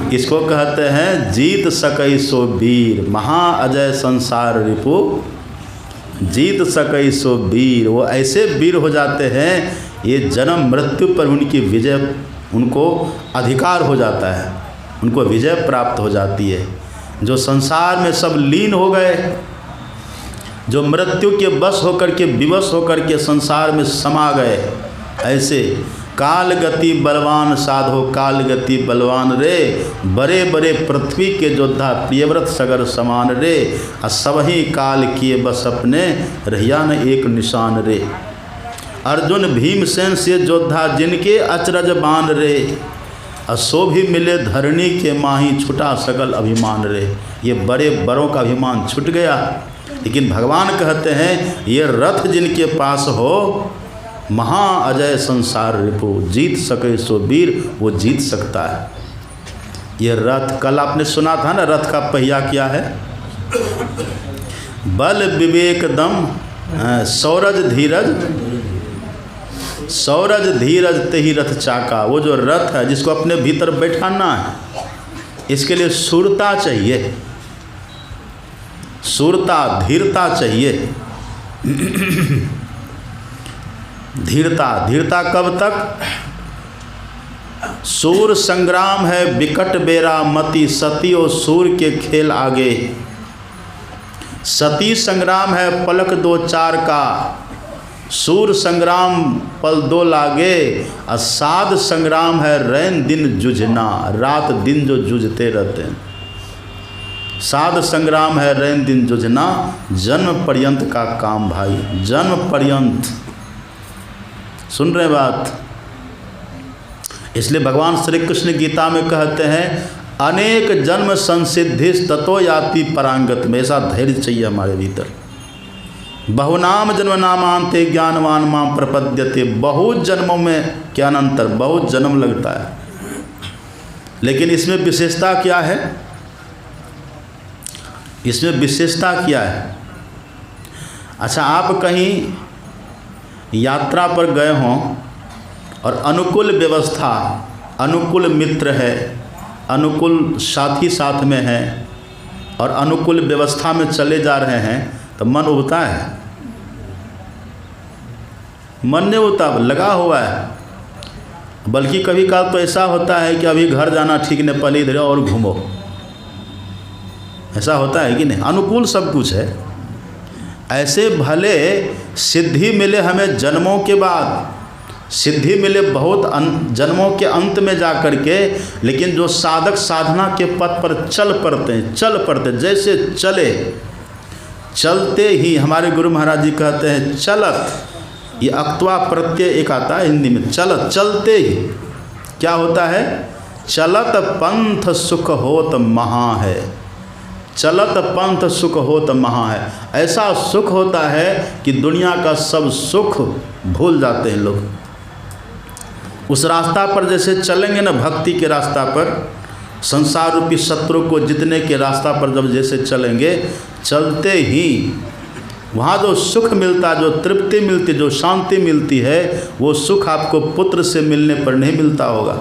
इसको कहते हैं जीत सकई सो वीर, महा अजय संसार रिपु जीत सकई सो वीर। वो ऐसे वीर हो जाते हैं, ये जन्म मृत्यु पर उनकी विजय, उनको अधिकार हो जाता है, उनको विजय प्राप्त हो जाती है। जो संसार में सब लीन हो गए, जो मृत्यु के बस होकर के, विवश होकर के संसार में समा गए, ऐसे काल गति बलवान साधो काल गति बलवान रे, बड़े बड़े पृथ्वी के योद्धा प्रियव्रत सगर समान रे, और सबही काल किए बस अपने रहिया न एक निशान रे। अर्जुन भीमसेन से योद्धा जिनके अचरज बान रे, असो भी मिले धरणी के माही छुटा सकल अभिमान रे। ये बड़े बड़ों का अभिमान छूट गया। लेकिन भगवान कहते हैं ये रथ जिनके पास हो, महा अजय संसार रिपु जीत सके सो वीर, वो जीत सकता है। ये रथ, कल आपने सुना था ना, रथ का पहिया क्या है? बल विवेक दम सौरज धीरज, सौरज धीरज तेहि रथ चाका। वो जो रथ है जिसको अपने भीतर बैठाना है, इसके लिए शूरता चाहिए, शूरता, धीरता चाहिए। धीरता, धीरता कब तक? सूर संग्राम है विकट बेरा मति, सती और सूर के खेल आगे। सती संग्राम है पलक दो चार का, सूर संग्राम पल दो लागे। असाध संग्राम है रैन दिन जुझना, रात दिन जो जूझते रहते हैं। साध संग्राम है रैन दिन जुझना, जन्म पर्यंत का काम भाई, जन्म पर्यंत। सुन रहे बात? इसलिए भगवान श्री कृष्ण गीता में कहते हैं अनेक जन्म संसिद्धि ततो याति परांगत में। ऐसा धैर्य चाहिए हमारे भीतर। बहुनाम जन्म नामांते ज्ञानवान मां प्रपद्यते। बहुत जन्मों में क्या अंतर, बहुत जन्म लगता है, लेकिन इसमें विशेषता क्या है? इसमें विशेषता क्या है? अच्छा, आप कहीं यात्रा पर गए हों और अनुकूल व्यवस्था, अनुकूल मित्र है, अनुकूल साथी साथ में है और अनुकूल व्यवस्था में चले जा रहे हैं तो मन उबता है? मन नहीं उबता, लगा हुआ है। बल्कि कभी कभार तो ऐसा होता है कि अभी घर जाना ठीक नहीं, पहले इधर और घूमो, ऐसा होता है कि नहीं? अनुकूल सब कुछ है। ऐसे भले सिद्धि मिले हमें जन्मों के बाद, सिद्धि मिले बहुत जन्मों के अंत में जा कर के, लेकिन जो साधक साधना के पथ पर चल पड़ते जैसे चले, चलते ही हमारे गुरु महाराज जी कहते हैं चलत, ये अक्त्वा प्रत्यय एक आता है हिंदी में, चलत, चलते ही क्या होता है? चलत पंथ सुख होत महा है, चलत पंथ सुख होत महा है। ऐसा सुख होता है कि दुनिया का सब सुख भूल जाते हैं लोग। उस रास्ता पर जैसे चलेंगे ना, भक्ति के रास्ता पर, संसार रूपी शत्रु को जीतने के रास्ता पर जब जैसे चलेंगे, चलते ही वहाँ जो सुख मिलता, जो तृप्ति मिलती, जो शांति मिलती है, वो सुख आपको पुत्र से मिलने पर नहीं मिलता होगा।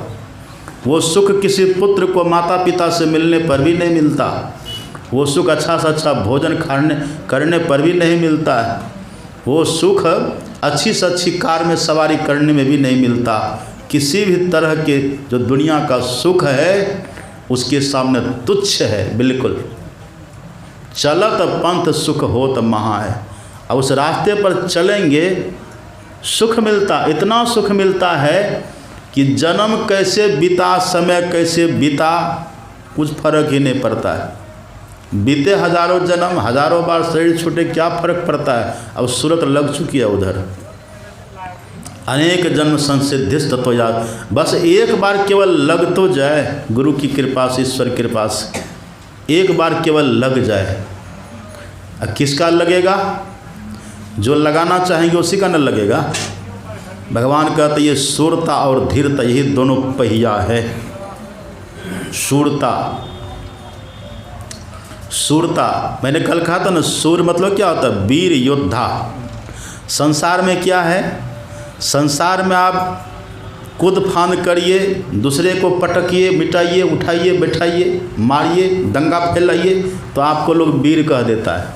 वो सुख किसी पुत्र को माता पिता से मिलने पर भी नहीं मिलता। वो सुख अच्छा से अच्छा भोजन करने पर भी नहीं मिलता है। वो सुख अच्छी से अच्छी कार में सवारी करने में भी नहीं मिलता। किसी भी तरह के जो दुनिया का सुख है उसके सामने तुच्छ है बिल्कुल। चलत पंथ सुख होत महा है। और उस रास्ते पर चलेंगे सुख मिलता, इतना सुख मिलता है कि जन्म कैसे बीता, समय कैसे बीता, कुछ फर्क ही नहीं पड़ता है। बीते हजारों जन्म, हजारों बार शरीर छूटे, क्या फर्क पड़ता है? अब सूरत लग चुकी है उधर। अनेक जन्म संसिद्धिस्त तो याद, बस एक बार केवल लग तो जाए, गुरु की कृपा से, ईश्वर की कृपा से एक बार केवल लग जाए। किसका लगेगा? जो लगाना चाहेंगे उसी का न लगेगा। भगवान कहते ये शूरता और धीरता, यही दोनों पहिया है। शूरता, शूरता मैंने कल कहा था ना, सूर मतलब क्या होता है? वीर योद्धा। संसार में क्या है? संसार में आप कूद फांद करिए, दूसरे को पटकिए, मिटाइए, उठाइए, बैठाइए, मारिए, दंगा फैलाइए तो आपको लोग वीर कह देता है।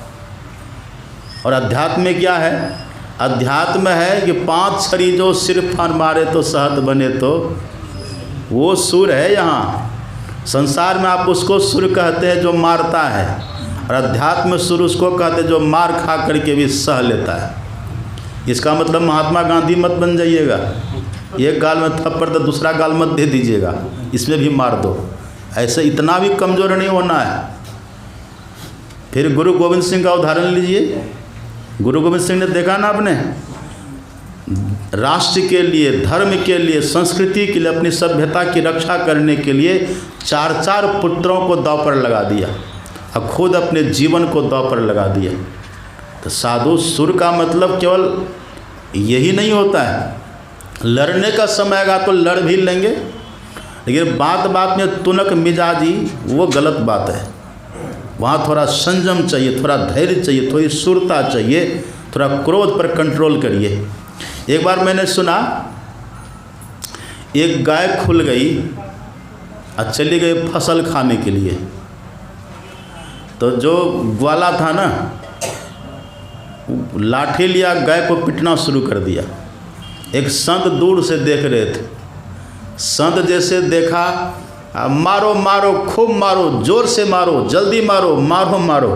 और अध्यात्म में क्या है? अध्यात्म है कि 5 छड़ी जो सिर फान मारे तो सहत बने, तो वो सुर है। यहाँ संसार में आप उसको सुर कहते हैं जो मारता है, और अध्यात्म में सुर उसको कहते हैं जो मार खा करके भी सह लेता है। इसका मतलब महात्मा गांधी मत बन जाइएगा, एक गाल में थप्पड़ तो दूसरा गाल मत दे दीजिएगा, इसमें भी मार दो। ऐसे इतना भी कमज़ोर नहीं होना है। फिर गुरु गोविंद सिंह का उदाहरण लीजिए। गुरु गोविंद सिंह ने देखा ना, अपने राष्ट्र के लिए, धर्म के लिए, संस्कृति के लिए, अपनी सभ्यता की रक्षा करने के लिए 4 पुत्रों को दांव पर लगा दिया और खुद अपने जीवन को दांव पर लगा दिया। तो साधु सुर का मतलब केवल यही नहीं होता है। लड़ने का समय आएगा तो लड़ भी लेंगे, लेकिन बात बात में तुनक मिजाजी वो गलत बात है। वहाँ थोड़ा संयम चाहिए, थोड़ा धैर्य चाहिए, थोड़ी शूरता चाहिए, थोड़ा क्रोध पर कंट्रोल करिए। एक बार मैंने सुना, एक गाय खुल गई और चली गई फसल खाने के लिए। तो जो ग्वाला था ना, लाठी लिया, गाय को पीटना शुरू कर दिया। एक संत दूर से देख रहे थे। संत जैसे देखा, मारो मारो, खूब मारो, जोर से मारो, जल्दी मारो, मारो मारो।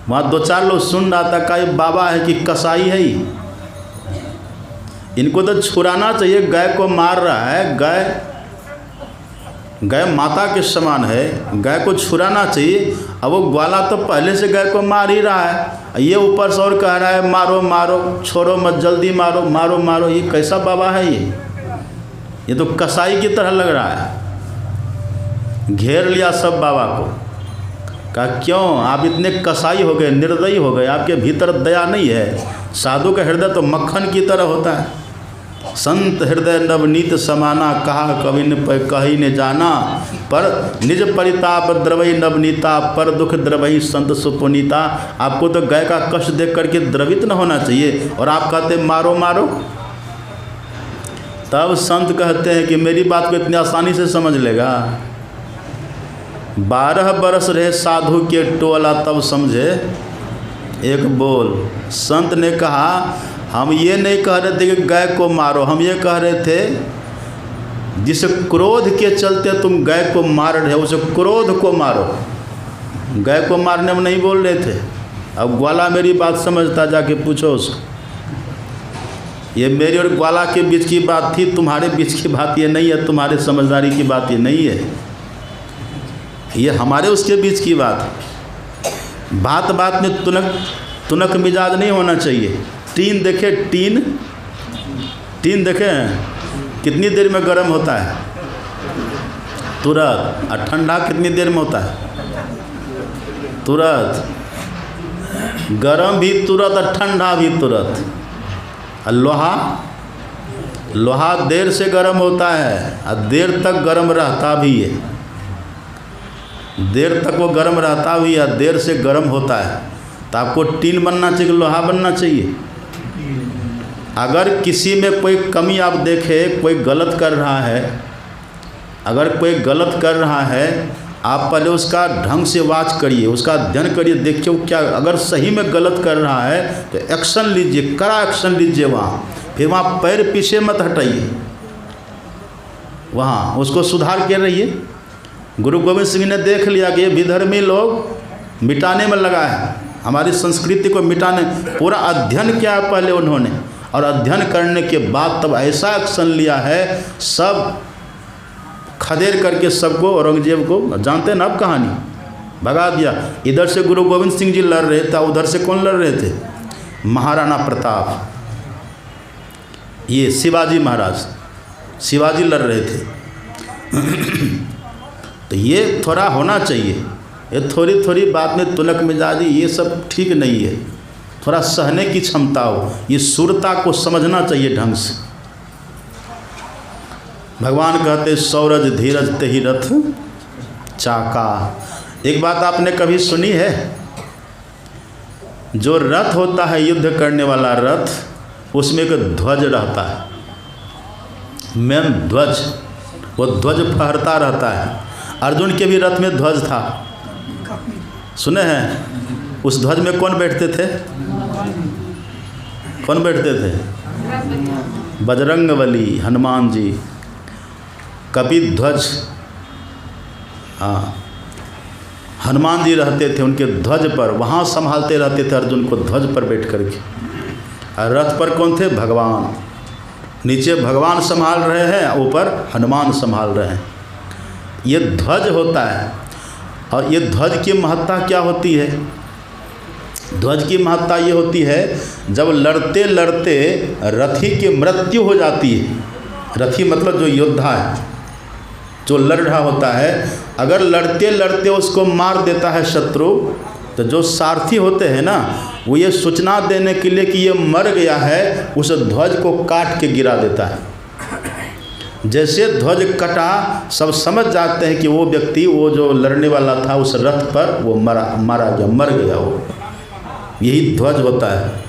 वहाँ 2-4 लोग सुन रहा था, का ये बाबा है कि कसाई है ही? इनको तो छुड़ाना चाहिए। गाय को मार रहा है, गाय माता के समान है, गाय को छुड़ाना चाहिए। अब वो ग्वाला तो पहले से गाय को मार ही रहा है, ये ऊपर से और कह रहा है मारो मारो, छोड़ो मत, जल्दी मारो, मारो मारो। ये कैसा बाबा है? ये तो कसाई की तरह लग रहा है। घेर लिया सब बाबा को, कहा क्यों आप इतने कसाई हो गए, निर्दयी हो गए, आपके भीतर दया नहीं है? साधु का हृदय तो मक्खन की तरह होता है। संत हृदय नवनीत समाना, कहा कवि ने कही ने जाना, पर निज परिताप द्रवई नवनीता, पर दुख द्रवई संत सुपुनीता। आपको तो गाय का कष्ट देख करके द्रवित न होना चाहिए, और आप कहते मारो मारो। तब संत कहते हैं कि मेरी बात को इतनी आसानी से समझ लेगा। 12 बरस रहे साधु के टोला तब समझे एक बोल। संत ने कहा हम ये नहीं कह रहे थे कि गाय को मारो, हम ये कह रहे थे जिस क्रोध के चलते तुम गाय को मार रहे हो उस क्रोध को मारो। गाय को मारने में नहीं बोल रहे थे। अब ग्वाला मेरी बात समझता, जाके पूछो उसको। ये मेरी और ग्वाला के बीच की बात थी, तुम्हारे बीच की बात ये नहीं है, तुम्हारे समझदारी की बात ये नहीं है, ये हमारे उसके बीच की बात है। बात बात में तुनक मिजाज नहीं होना चाहिए। टीन देखे, टीन देखे कितनी देर में गर्म होता है? तुरंत। और ठंडा कितनी देर में होता है? तुरंत। गर्म भी तुरंत और ठंडा भी तुरंत। और लोहा देर से गर्म होता है और देर तक गर्म रहता भी है। देर तक वो गर्म रहता भी है, देर से गर्म होता है। तो आपको टीन बनना चाहिए, लोहा बनना चाहिए। अगर किसी में कोई कमी आप देखें, कोई गलत कर रहा है, अगर कोई गलत कर रहा है, आप पहले उसका ढंग से वाच करिए, उसका अध्ययन करिए, देखिए वो क्या, अगर सही में गलत कर रहा है तो एक्शन लीजिए, कड़ा एक्शन लीजिए वहाँ। फिर वहाँ पैर पीछे मत हटाइए, वहाँ उसको सुधार के रहिए। गुरु गोविंद सिंह ने देख लिया कि ये विधर्मी लोग मिटाने में लगा है, हमारी संस्कृति को मिटाने, पूरा अध्ययन किया पहले उन्होंने, और अध्ययन करने के बाद तब ऐसा एक्शन लिया है, सब खदेड़ करके सबको, औरंगजेब को जानते हैं ना आप कहानी, भगा दिया। इधर से गुरु गोविंद सिंह जी लड़ रहे थे, उधर से कौन लड़ रहे थे? महाराणा प्रताप, ये शिवाजी महाराज, शिवाजी लड़ रहे थे। तो ये थोड़ा होना चाहिए, ये थोड़ी थोड़ी बात में तुनक मिजाजी, ये सब ठीक नहीं है। थोड़ा सहने की क्षमता हो, ये सूरता को समझना चाहिए ढंग से। भगवान कहते सौरज धीरज तेहि रथ चाका। एक बात आपने कभी सुनी है? जो रथ होता है युद्ध करने वाला रथ, उसमें एक ध्वज रहता है, मेन ध्वज, वो ध्वज फहरता रहता है। अर्जुन के भी रथ में ध्वज था, सुने हैं? उस ध्वज में कौन बैठते थे? कौन बैठते थे? बजरंगबली, हनुमान जी, कपि ध्वज, हाँ, हनुमान जी रहते थे उनके ध्वज पर, वहाँ संभालते रहते थे अर्जुन को ध्वज पर बैठ करके। और रथ पर कौन थे? भगवान। नीचे भगवान संभाल रहे हैं, ऊपर हनुमान संभाल रहे हैं। ये ध्वज होता है। और ये ध्वज की महत्ता क्या होती है? ध्वज की महत्ता ये होती है, जब लड़ते लड़ते रथी की मृत्यु हो जाती है, रथी मतलब जो योद्धा है, जो लड़ रहा होता है, अगर लड़ते लड़ते उसको मार देता है शत्रु, तो जो सारथी होते हैं ना, वो ये सूचना देने के लिए कि ये मर गया है, उस ध्वज को काट के गिरा देता है। जैसे ध्वज कटा, सब समझ जाते हैं कि वो व्यक्ति, वो जो लड़ने वाला था उस रथ पर, वो मारा गया, मर गया वो। यही ध्वज होता है।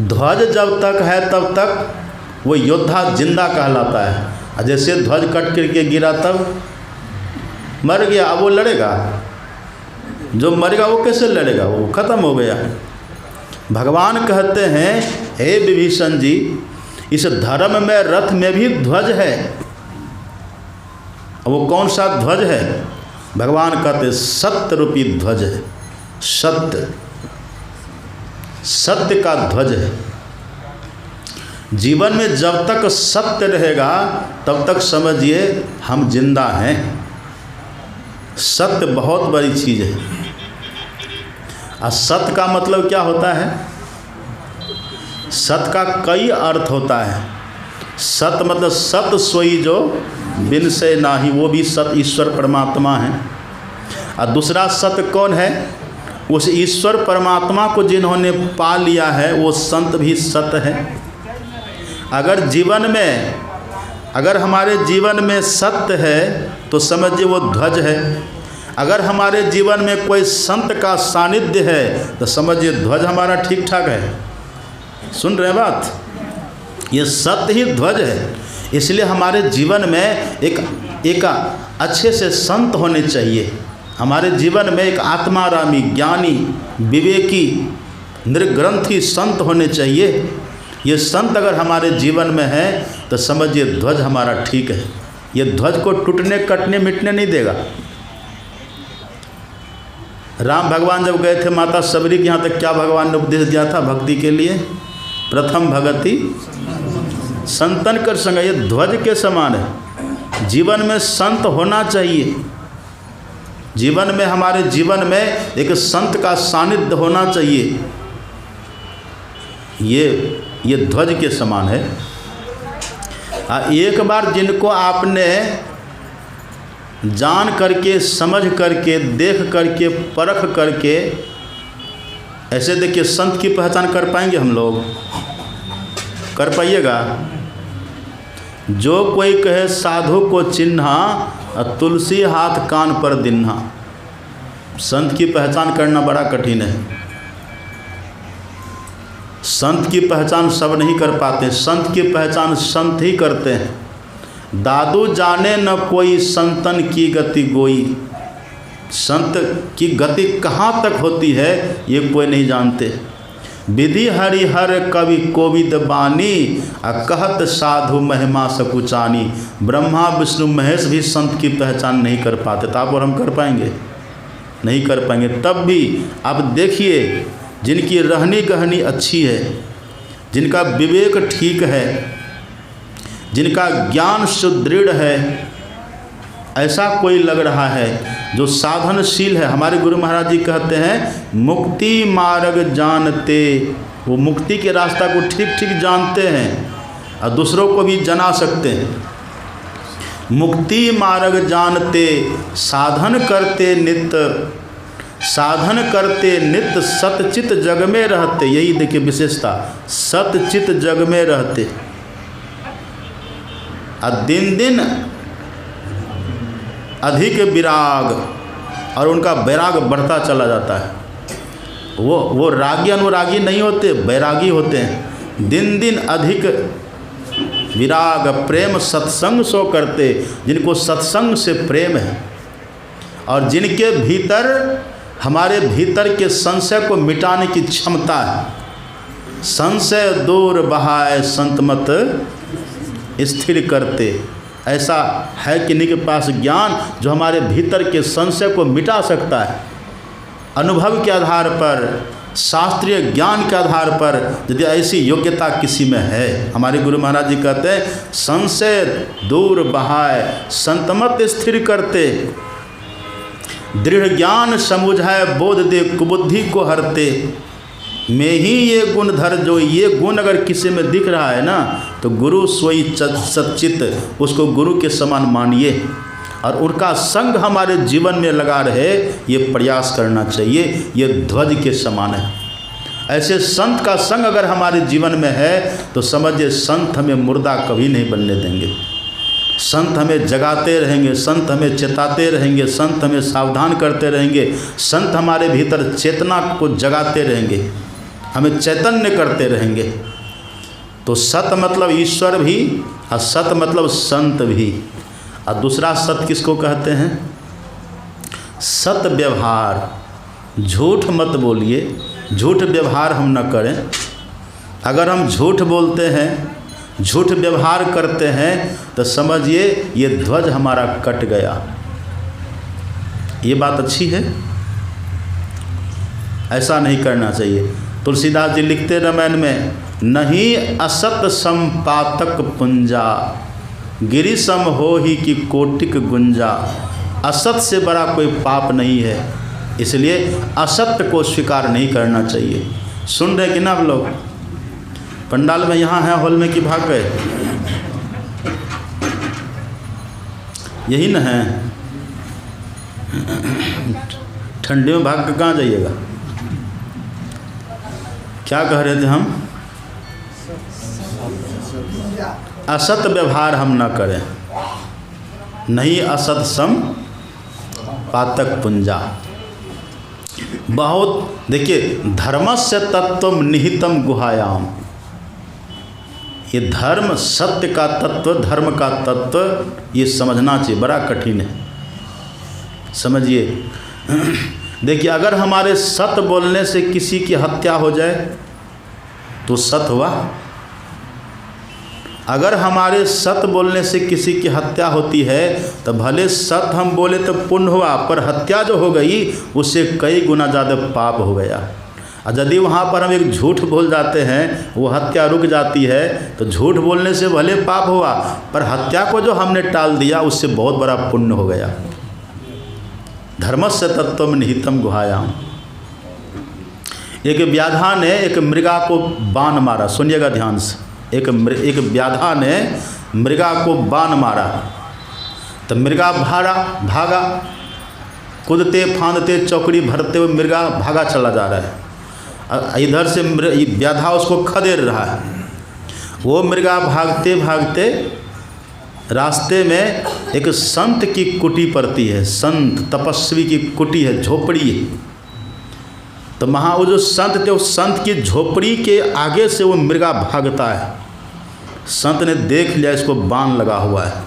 ध्वज जब तक है तब तक वो योद्धा जिंदा कहलाता है। और जैसे ध्वज कट करके गिरा तब मर गया, अब वो लड़ेगा? जो मरेगा वो कैसे लड़ेगा? वो खत्म हो गया। भगवान कहते हैं, हे विभीषण जी, इस धर्म में, रथ में भी ध्वज है। वो कौन सा ध्वज है? भगवान कहते सत्य रूपी ध्वज है। सत्य, सत्य का ध्वज है। जीवन में जब तक सत्य रहेगा तब तक समझिए हम जिंदा हैं। सत्य बहुत बड़ी चीज़ है। और सत्य का मतलब क्या होता है? सत्य का कई अर्थ होता है। सत्य मतलब सत्य सोई जो बिन से नाही, वो भी सत्य ईश्वर परमात्मा है। और दूसरा सत्य कौन है? उस ईश्वर परमात्मा को जिन्होंने पा लिया है, वो संत भी सत्य है। अगर जीवन में, अगर हमारे जीवन में सत्य है तो समझिए वो ध्वज है। अगर हमारे जीवन में कोई संत का सानिध्य है तो समझिए ध्वज हमारा ठीक ठाक है। सुन रहे हैं बात? ये सत्य ही ध्वज है। इसलिए हमारे जीवन में एक अच्छे से संत होने चाहिए। हमारे जीवन में एक आत्मारामी, ज्ञानी, विवेकी, निर्ग्रंथी संत होने चाहिए। ये संत अगर हमारे जीवन में है तो समझिए ध्वज हमारा ठीक है। ये ध्वज को टूटने, कटने, मिटने नहीं देगा। राम भगवान जब गए थे माता सबरी के यहाँ, तक क्या भगवान ने उपदेश दिया था भक्ति के लिए? प्रथम भगति संतन कर संग। ये ध्वज के समान है। जीवन में संत होना चाहिए। जीवन में, हमारे जीवन में एक संत का सानिध्य होना चाहिए। ये ध्वज के समान है। एक बार जिनको आपने जान करके, समझ करके, देख करके, परख करके, ऐसे देखिए संत की पहचान कर पाएंगे हम लोग? कर पाइएगा? जो कोई कहे साधु को चिन्हा, तुलसी हाथ कान पर दिन्हा। संत की पहचान करना बड़ा कठिन है। संत की पहचान सब नहीं कर पाते। संत की पहचान संत ही करते हैं। दादू जाने न कोई संतन की गति गोई। संत की गति कहाँ तक होती है ये कोई नहीं जानते। विधि हरिहर कवि कोविद बानी, कहत साधु महिमा सकुचानी। ब्रह्मा विष्णु महेश भी संत की पहचान नहीं कर पाते। तो आप और हम कर पाएंगे? नहीं कर पाएंगे। तब भी आप देखिए, जिनकी रहनी गहनी अच्छी है, जिनका विवेक ठीक है, जिनका ज्ञान सुदृढ़ है, ऐसा कोई लग रहा है जो साधनशील है। हमारे गुरु महाराज जी कहते हैं मुक्ति मार्ग जानते। वो मुक्ति के रास्ता को ठीक ठीक जानते हैं और दूसरों को भी जना सकते हैं। मुक्ति मार्ग जानते, साधन करते नित्य, साधन करते नित्य, सतचित जग में रहते। यही देखिए विशेषता, सतचित जग में रहते। और दिन दिन अधिक विराग, और उनका वैराग बढ़ता चला जाता है। वो रागी अनुरागी नहीं होते, वैरागी होते हैं। दिन दिन अधिक विराग, प्रेम सत्संग सो करते। जिनको सत्संग से प्रेम है और जिनके भीतर, हमारे भीतर के संशय को मिटाने की क्षमता है। संशय दूर बहाए संत मत स्थिर करते। ऐसा है किन्हीं के पास ज्ञान जो हमारे भीतर के संशय को मिटा सकता है। अनुभव के आधार पर, शास्त्रीय ज्ञान के आधार पर, यदि ऐसी योग्यता किसी में है। हमारे गुरु महाराज जी कहते हैं संशय दूर बहाए संत मत स्थिर करते। दृढ़ ज्ञान समुझाए बोध दे कुबुद्धि को हरते। में ही ये गुण धर जो। ये गुण अगर किसी में दिख रहा है ना, तो गुरु सोई सच्चित, उसको गुरु के समान मानिए और उनका संग हमारे जीवन में लगा रहे, ये प्रयास करना चाहिए। ये ध्वज के समान है। ऐसे संत का संग अगर हमारे जीवन में है तो समझिए संत हमें मुर्दा कभी नहीं बनने देंगे। संत हमें जगाते रहेंगे, संत हमें चेताते रहेंगे, संत हमें सावधान करते रहेंगे, संत हमारे भीतर चेतना को जगाते रहेंगे, हमें चैतन्य करते रहेंगे। तो सत मतलब ईश्वर भी और सत मतलब संत भी। और दूसरा सत किसको कहते हैं? सत व्यवहार। झूठ मत बोलिए, झूठ व्यवहार हम न करें। अगर हम झूठ बोलते हैं, झूठ व्यवहार करते हैं तो समझिए ये ध्वज हमारा कट गया। ये बात अच्छी है? ऐसा नहीं करना चाहिए। तुलसीदास जी लिखते रामायण में, नहीं असत संपातक पुंजा, गिरि सम हो ही कि कोटिक गुंजा। असत से बड़ा कोई पाप नहीं है, इसलिए असत्य को स्वीकार नहीं करना चाहिए। सुन रहे कि ना आप लोग? पंडाल में यहाँ है, हॉल में कि भाग गए? यही न है। ठंडी में भाग कर कहाँ जाइएगा? क्या कह रहे थे हम? असत व्यवहार हम न करें। नहीं असत सम पातक पुंजा। बहुत देखिए, धर्मस्य तत्व निहितम गुहायाम। ये धर्म, सत्य का तत्व, धर्म का तत्व ये समझना चाहिए, बड़ा कठिन है, समझिए। देखिए, अगर हमारे सत्य बोलने से किसी की हत्या हो जाए तो सत्य हुआ, अगर हमारे सत्य बोलने से किसी की हत्या होती है तो भले सत्य हम बोले तो पुण्य हुआ, पर हत्या जो हो गई उससे कई गुना ज़्यादा पाप हो गया। और यदि वहाँ पर हम एक झूठ बोल जाते हैं, वो हत्या रुक जाती है, तो झूठ बोलने से भले पाप हुआ, पर हत्या को जो हमने टाल दिया उससे बहुत बड़ा पुण्य हो गया। धर्मस्य तत्त्वम निहितम गुहायाम। एक व्याधा ने एक मृगा को बाण मारा, सुनिएगा ध्यान से। एक व्याधा ने मृगा को बाण मारा, तो मृगा भागा, कूदते फांदते चौकड़ी भरते हुए मृगा भागा चला जा रहा है। इधर से व्याधा उसको खदेड़ रहा है। वो मृगा भागते भागते रास्ते में एक संत की कुटी पड़ती है, संत तपस्वी की कुटी है, झोपड़ी है। तो वो जो संत थे, उस संत की झोपड़ी के आगे से वो मृगा भागता है। संत ने देख लिया इसको बाण लगा हुआ है।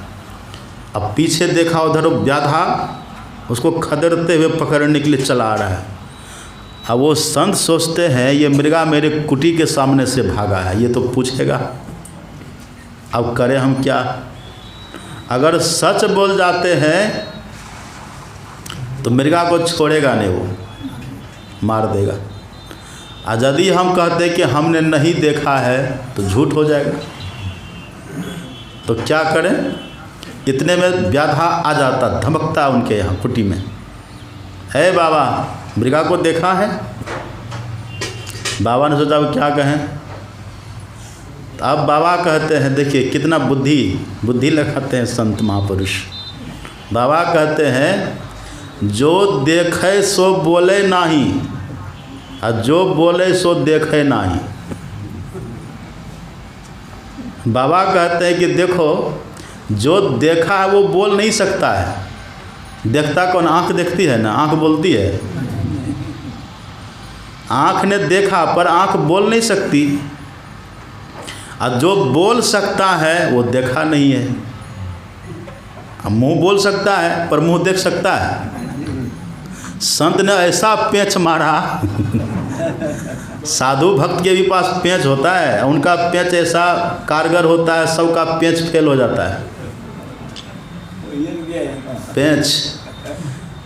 अब पीछे देखा, उधर व्याधा उसको खदेड़ते हुए पकड़ने के लिए चला आ रहा है। अब वो संत सोचते हैं ये मृगा मेरे कुटी के सामने से भागा है, ये तो पूछेगा, अब करें हम क्या। अगर सच बोल जाते हैं तो मृगा को छोड़ेगा नहीं, वो मार देगा। और यदि हम कहते कि हमने नहीं देखा है तो झूठ हो जाएगा। तो क्या करें, इतने में व्याधा आ जाता, धमकता उनके यहाँ कुटी में, है बाबा मृगा को देखा है। बाबा ने सोचा वो क्या कहें। अब बाबा कहते हैं, देखिए कितना बुद्धि लगाते हैं संत महापुरुष। बाबा कहते हैं जो देखे सो बोले नहीं, और जो बोले सो देखे नहीं। बाबा कहते हैं कि देखो जो देखा है वो बोल नहीं सकता है। देखता कौन, आँख देखती है ना, आँख बोलती है। आँख ने देखा पर आँख बोल नहीं सकती, और जो बोल सकता है वो देखा नहीं है। अब मुँह बोल सकता है पर मुँह देख सकता है। संत ने ऐसा पेंच मारा साधु भक्त के भी पास पेंच होता है, उनका पेंच ऐसा कारगर होता है, सबका पेंच फेल हो जाता है।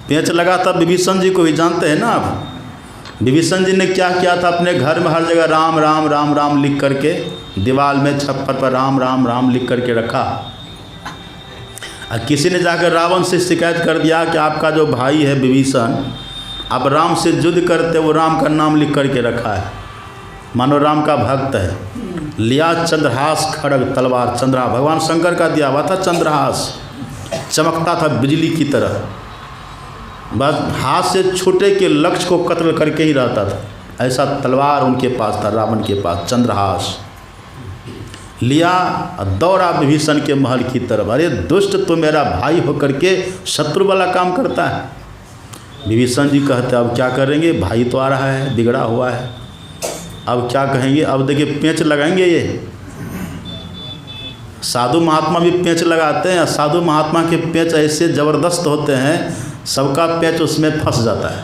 पेंच लगा था विभीषण जी को भी जानते हैं ना आप। विभीषण जी ने क्या किया था, अपने घर में हर जगह राम राम राम राम लिख करके, दीवार में छप्पर पर राम राम राम लिख करके रखा। और किसी ने जाकर रावण से शिकायत कर दिया कि आपका जो भाई है विभीषण, अब राम से युद्ध करते वो राम का नाम लिख करके रखा है, मानो राम का भक्त है। लिया चंद्रहास खड़ग तलवार, चंद्रहास भगवान शंकर का दिया हुआ था, चंद्रहास चमकता था बिजली की तरह, बस हाथ से छोटे के लक्ष्य को कत्ल करके ही रहता था। ऐसा तलवार उनके पास था, रावण के पास चंद्रहास। लिया और दौड़ा विभीषण के महल की तरफ। अरे दुष्ट, तो मेरा भाई होकर के शत्रु वाला काम करता है। विभीषण जी कहते अब क्या करेंगे, भाई तो आ रहा है, बिगड़ा हुआ है, अब क्या कहेंगे। अब देखिए पेंच लगाएंगे, ये साधु महात्मा भी पेंच लगाते हैं। साधु महात्मा के पेंच ऐसे ज़बरदस्त होते हैं, सबका पेंच उसमें फंस जाता है।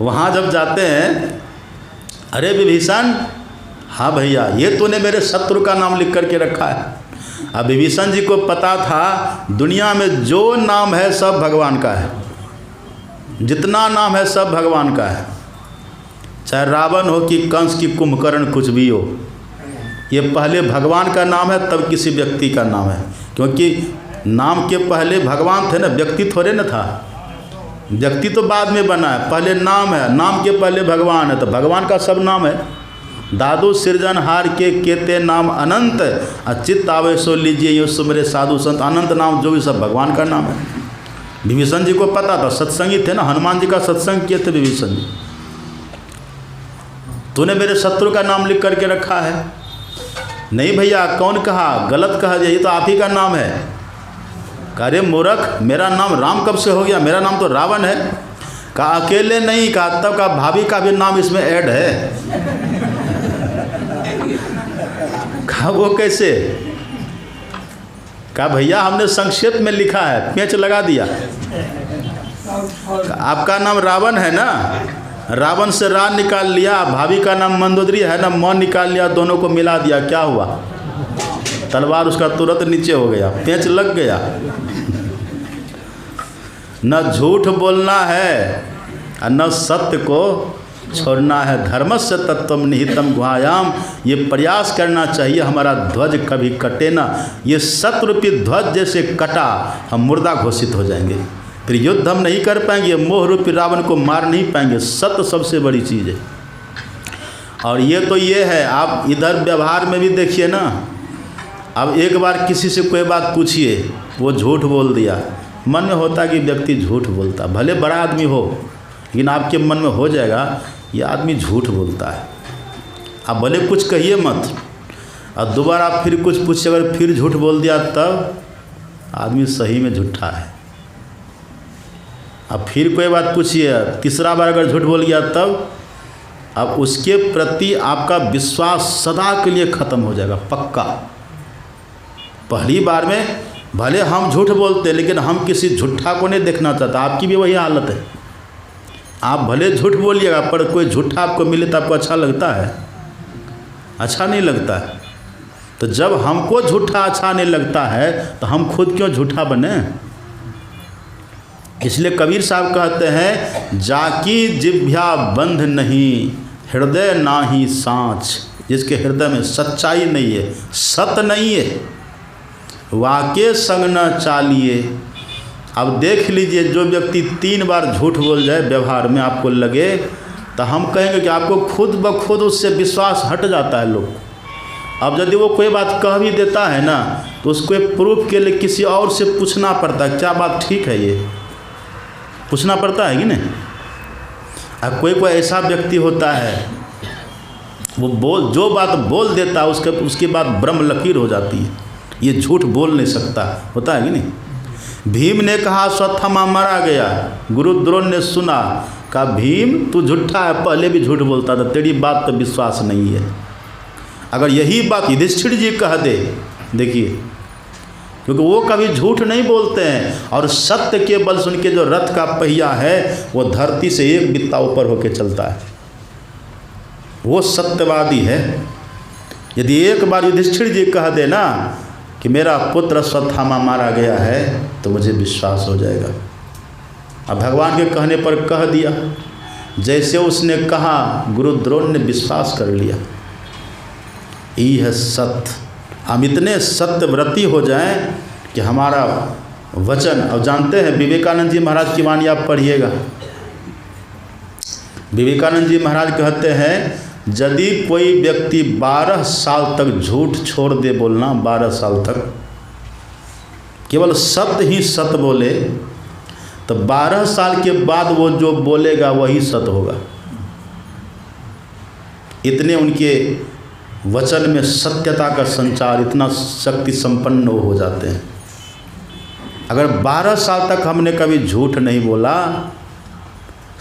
वहाँ जब जाते हैं, अरे विभीषण, हाँ भैया ये तूने मेरे शत्रु का नाम लिख करके रखा है। अब विभीषण जी को पता था दुनिया में जो नाम है सब भगवान का है, जितना नाम है सब भगवान का है, चाहे रावण हो कि कंस की कुंभकर्ण कुछ भी हो, ये पहले भगवान का नाम है तब किसी व्यक्ति का नाम है। क्योंकि नाम के पहले भगवान थे ना, व्यक्ति थोड़े न था, व्यक्ति तो बाद में बना है, पहले नाम है, नाम के पहले भगवान है, तो भगवान का सब नाम है। दादू सृजनहार के केते नाम अनंत, चित्त आवे सो लीजिए यो सुमरे साधु संत। अनंत नाम जो भी सब भगवान का नाम है। विभीषण जी को पता था, सत्संगी थे ना, हनुमान जी का सत्संग किए थे विभीषण जी। तूने मेरे शत्रु का नाम लिख करके रखा है। नहीं भैया, कौन कहा, गलत कहा, ये तो आप ही का नाम है। अरे मूर्ख, मेरा नाम राम कब से हो गया, मेरा नाम तो रावण है। कहा अकेले नहीं, कहा तब का भाभी का भी नाम इसमें ऐड है। वो कैसे? कहा भैया हमने संक्षेप में लिखा है, पेच लगा दिया। आपका नाम रावण है ना, रावण से रा निकाल लिया, भाभी का नाम मंदोदरी है ना, म निकाल लिया, दोनों को मिला दिया, क्या हुआ? तलवार उसका तुरंत नीचे हो गया, पेच लग गया। न झूठ बोलना है और न सत्य को छोड़ना है। धर्मस्य तत्वम निहितम गुहायाम, ये प्रयास करना चाहिए हमारा ध्वज कभी कटे ना। ये सत्य रूपी ध्वज जैसे कटा हम मुर्दा घोषित हो जाएंगे, फिर युद्ध हम नहीं कर पाएंगे, मोह रूपी रावण को मार नहीं पाएंगे। सत्य सबसे बड़ी चीज़ है। और ये तो ये है, आप इधर व्यवहार में भी देखिए ना। अब एक बार किसी से कोई बात पूछिए, वो झूठ बोल दिया, मन में होता कि व्यक्ति झूठ बोलता, भले बड़ा आदमी हो, लेकिन आपके मन में हो जाएगा ये आदमी झूठ बोलता है। आप भले कुछ कहिए मत, और दोबारा आप फिर कुछ पूछिए, अगर फिर झूठ बोल दिया तब आदमी सही में झूठा है। अब फिर कोई बात पूछिए, तीसरा बार अगर झूठ बोल गया तब अब उसके प्रति आपका विश्वास सदा के लिए ख़त्म हो जाएगा, पक्का। पहली बार में भले हम झूठ बोलते, लेकिन हम किसी झूठा को नहीं देखना चाहता। आपकी भी वही हालत है। आप भले झूठ बोलिएगा, पर कोई झूठा आपको मिले तो आपको अच्छा लगता है? अच्छा नहीं लगता है। तो जब हमको झूठा अच्छा नहीं लगता है तो हम खुद क्यों झूठा बने? इसलिए कबीर साहब कहते हैं, जाकी जिभ्या बंध नहीं, हृदय ना ही सांच। जिसके हृदय में सच्चाई नहीं है, सत्य नहीं है, वाके संग न चालिए। अब देख लीजिए, जो व्यक्ति 3 बार झूठ बोल जाए व्यवहार में, आपको लगे, तो हम कहेंगे कि आपको खुद ब खुद उससे विश्वास हट जाता है लोग। अब यदि वो कोई बात कह भी देता है ना, तो उसको प्रूफ के लिए किसी और से पूछना पड़ता है, क्या बात ठीक है, ये पूछना पड़ता है कि नहीं। अब कोई ऐसा व्यक्ति होता है, वो जो बात बोल देता है उसके बाद ब्रह्म लकीर हो जाती है, ये झूठ बोल नहीं सकता, होता है कि नहीं। भीम ने कहा अश्वत्थामा मारा गया, गुरु द्रोण ने सुना, कहा भीम तू झूठा है, पहले भी झूठ बोलता था, तेरी बात तो विश्वास नहीं है। अगर यही बात युधिष्ठिर जी कह दे, देखिए, क्योंकि वो कभी झूठ नहीं बोलते हैं, और सत्य के बल सुन के जो रथ का पहिया है वो धरती से एक बित्ता ऊपर होके चलता है, वो सत्यवादी है। यदि एक बार युधिष्ठिर जी कह दे ना कि मेरा पुत्र अश्वत्थामा मारा गया है, तो मुझे विश्वास हो जाएगा। अब भगवान के कहने पर कह दिया, जैसे उसने कहा गुरु द्रोण ने विश्वास कर लिया। यही है सत्य। हम इतने सत्यव्रती हो जाएं कि हमारा वचन, और जानते हैं विवेकानंद जी महाराज की वाणी आप पढ़िएगा। विवेकानंद जी महाराज कहते हैं, यदि कोई व्यक्ति 12 साल तक झूठ छोड़ दे बोलना, 12 साल तक केवल सत्य ही सत्य बोले, तो 12 साल के बाद वो जो बोलेगा वही सत्य होगा। इतने उनके वचन में सत्यता का संचार, इतना शक्ति संपन्न हो जाते हैं। अगर 12 साल तक हमने कभी झूठ नहीं बोला,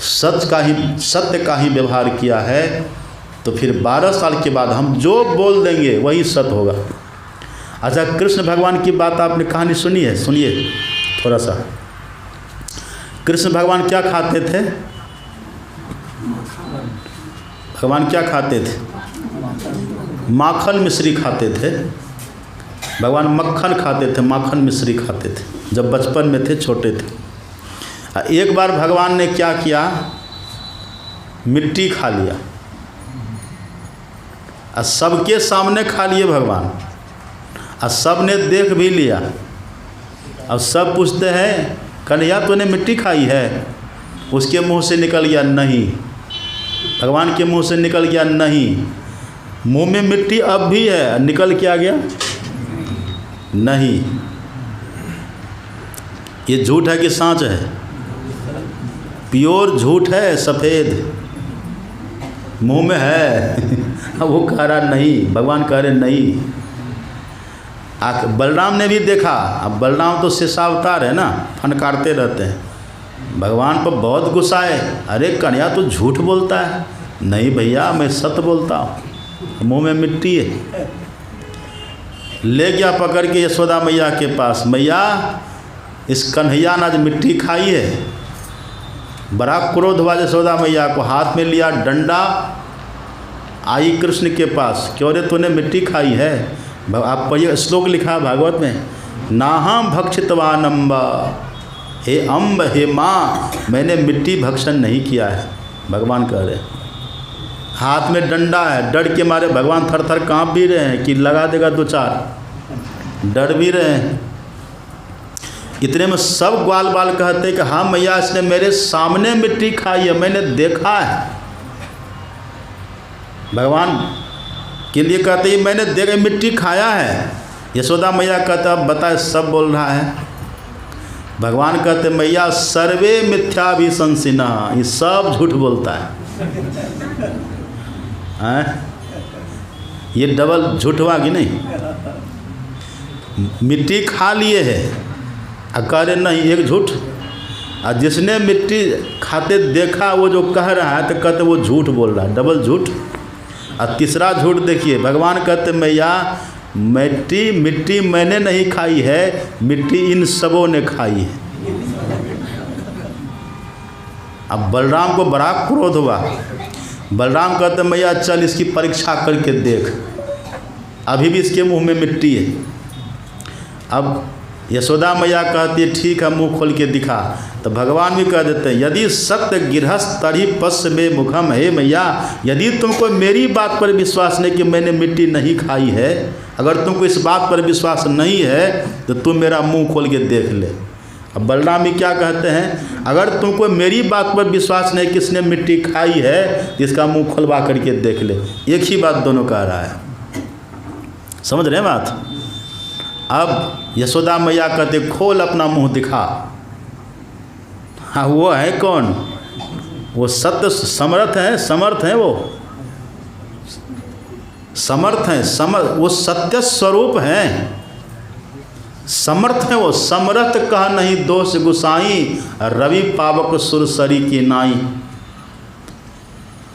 सत्य का ही व्यवहार किया है, तो फिर 12 साल के बाद हम जो बोल देंगे वही सत्य होगा। अच्छा, कृष्ण भगवान की बात आपने कहानी सुनी है? सुनिए थोड़ा सा। कृष्ण भगवान क्या खाते थे? भगवान क्या खाते थे? माखन मिश्री खाते थे। भगवान मक्खन खाते थे, माखन मिश्री खाते थे, जब बचपन में थे, छोटे थे। एक बार भगवान ने क्या किया, मिट्टी खा लिया, और सबके सामने खा लिए भगवान, और सब ने देख भी लिया। अब सब पूछते हैं, कन्हैया तूने मिट्टी खाई है? उसके मुंह से निकल गया नहीं, भगवान के मुंह से निकल गया नहीं। मुंह में मिट्टी अब भी है, निकल क्या गया? नहीं। ये झूठ है कि सच है? प्योर झूठ है, सफ़ेद मुंह में है। अब वो कह रहा नहीं, भगवान कह रहे नहीं। बलराम ने भी देखा। अब बलराम तो शेषावतार है ना, फनकारते रहते हैं। भगवान पर बहुत गुस्सा है, अरे कन्हैया तो झूठ बोलता है। नहीं भैया, मैं सत्य बोलता हूँ, मुंह में मिट्टी है। ले गया पकड़ के यशोदा मैया के पास। मैया, इस कन्हैया ने आज मिट्टी खाई है। बड़ा क्रोध हुआ यशोदा मैया को, हाथ में लिया डंडा, आई कृष्ण के पास, क्यों रे तूने मिट्टी खाई है। आप पढ़िए, श्लोक लिखा है भागवत में, नाहम भक्षितवान अम्ब, हे अम्ब, हे माँ, मैंने मिट्टी भक्षण नहीं किया है, भगवान कह रहे। हाथ में डंडा है, डर के मारे भगवान थर थर काँप भी रहे हैं कि लगा देगा दो चार, डर भी रहे हैं। इतने में सब ग्वाल बाल कहते कि हाँ मैया, इसने मेरे सामने मिट्टी खाई है, मैंने देखा है। भगवान के लिए कहते हैं मैंने देखा, मिट्टी खाया है। यशोदा मैया कहता अब बताए, सब बोल रहा है। भगवान कहते मैया, सर्वे मिथ्याभिशंसिना, ये सब झूठ बोलता है। ये डबल झूठ हुआ कि नहीं। मिट्टी खा लिए है, कह रहे नहीं, एक झूठ। और जिसने मिट्टी खाते देखा वो जो कह रहा है तो कहते वो झूठ बोल रहा है, डबल झूठ। और तीसरा झूठ देखिए, भगवान कहते मैया, मिट्टी मैंने नहीं खाई है, मिट्टी इन सबों ने खाई है। अब बलराम को बड़ा क्रोध हुआ। बलराम कहते मैया, चल इसकी परीक्षा करके देख, अभी भी इसके मुंह में मिट्टी है। अब यशोदा मैया कहती है ठीक है, मुंह खोल के दिखा। तो भगवान भी कह देते हैं, यदि सत्य गृहस्थ तरी पश्य में मुखम, हे मैया, यदि तुमको मेरी बात पर विश्वास नहीं कि मैंने मिट्टी नहीं खाई है, अगर तुमको इस बात पर विश्वास नहीं है तो तुम मेरा मुंह खोल के देख ले। अब बलराम भी क्या कहते हैं, अगर तुमको मेरी बात पर विश्वास नहीं कि इसने मिट्टी खाई है तो इसका मुंह खोलवा करके देख ले। एक ही बात दोनों कह रहा है, समझ रहे हैं बात। अब यशोदा मैया कहते खोल अपना मुंह दिखा। हाँ, वो है कौन, वो सत्य समर्थ है, समर्थ है, वो समर्थ है, वो सत्य स्वरूप है, समर्थ है वो। समर्थ कह नहीं दोष गुसाई, रवि पावक सुरसरी की नाई,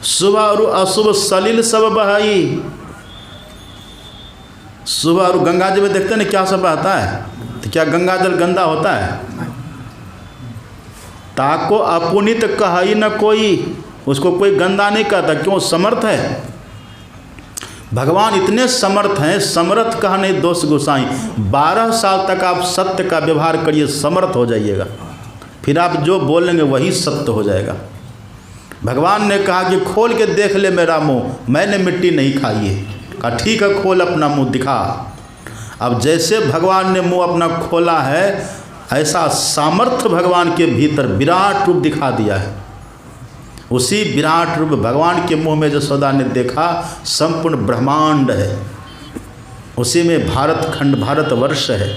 शुभ और अशुभ सलिल सब बहाई। सुबह और गंगा जी में देखते ना क्या सब बहता है, तो क्या गंगा जल गंदा होता है। ताको अपुनित कहाई न कोई, उसको कोई गंदा नहीं कहता, क्यों, समर्थ है। भगवान इतने समर्थ हैं, समर्थ कहा नहीं दोष गुसाई। 12 साल तक आप सत्य का व्यवहार करिए, समर्थ हो जाइएगा, फिर आप जो बोलेंगे वही सत्य हो जाएगा। भगवान ने कहा कि खोल के देख ले मेरा मुंह, मैंने मिट्टी नहीं खाई है। कहा ठीक है, खोल अपना मुंह दिखा। अब जैसे भगवान ने मुंह अपना खोला है, ऐसा सामर्थ्य भगवान के भीतर विराट रूप दिखा दिया है। उसी विराट रूप भगवान के मुंह में यशोदा ने देखा संपूर्ण ब्रह्मांड है। उसी में भारत खंड, भारतवर्ष है।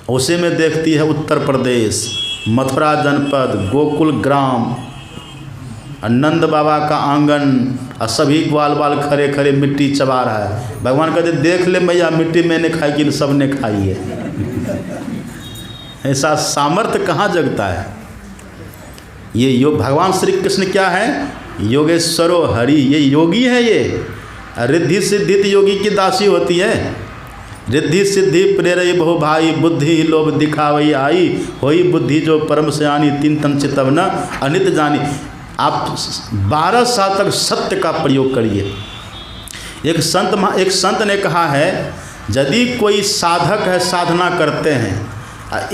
उसी में देखती है उत्तर प्रदेश, मथुरा जनपद, गोकुल ग्राम, नंद बाबा का आंगन, और सभी ग्वाल बाल खड़े खड़े मिट्टी चबा रहा है। भगवान कहते देख ले मैया, मिट्टी मैंने खाई कि सब ने खाई है। ऐसा सामर्थ्य कहाँ जगता है। ये योग भगवान श्री कृष्ण क्या है, योगेश्वरो हरि, ये योगी है। ये रिद्धि सिद्धित योगी की दासी होती है। रिद्धि सिद्धि प्रेरय बहु भाई, बुद्धि लोभ दिखावई आई, होई बुद्धि जो परम सयानी, तीन तन चितव न अनित जानी। आप 12 साल तक सत्य का प्रयोग करिए। एक संत ने कहा है, यदि कोई साधक है, साधना करते हैं,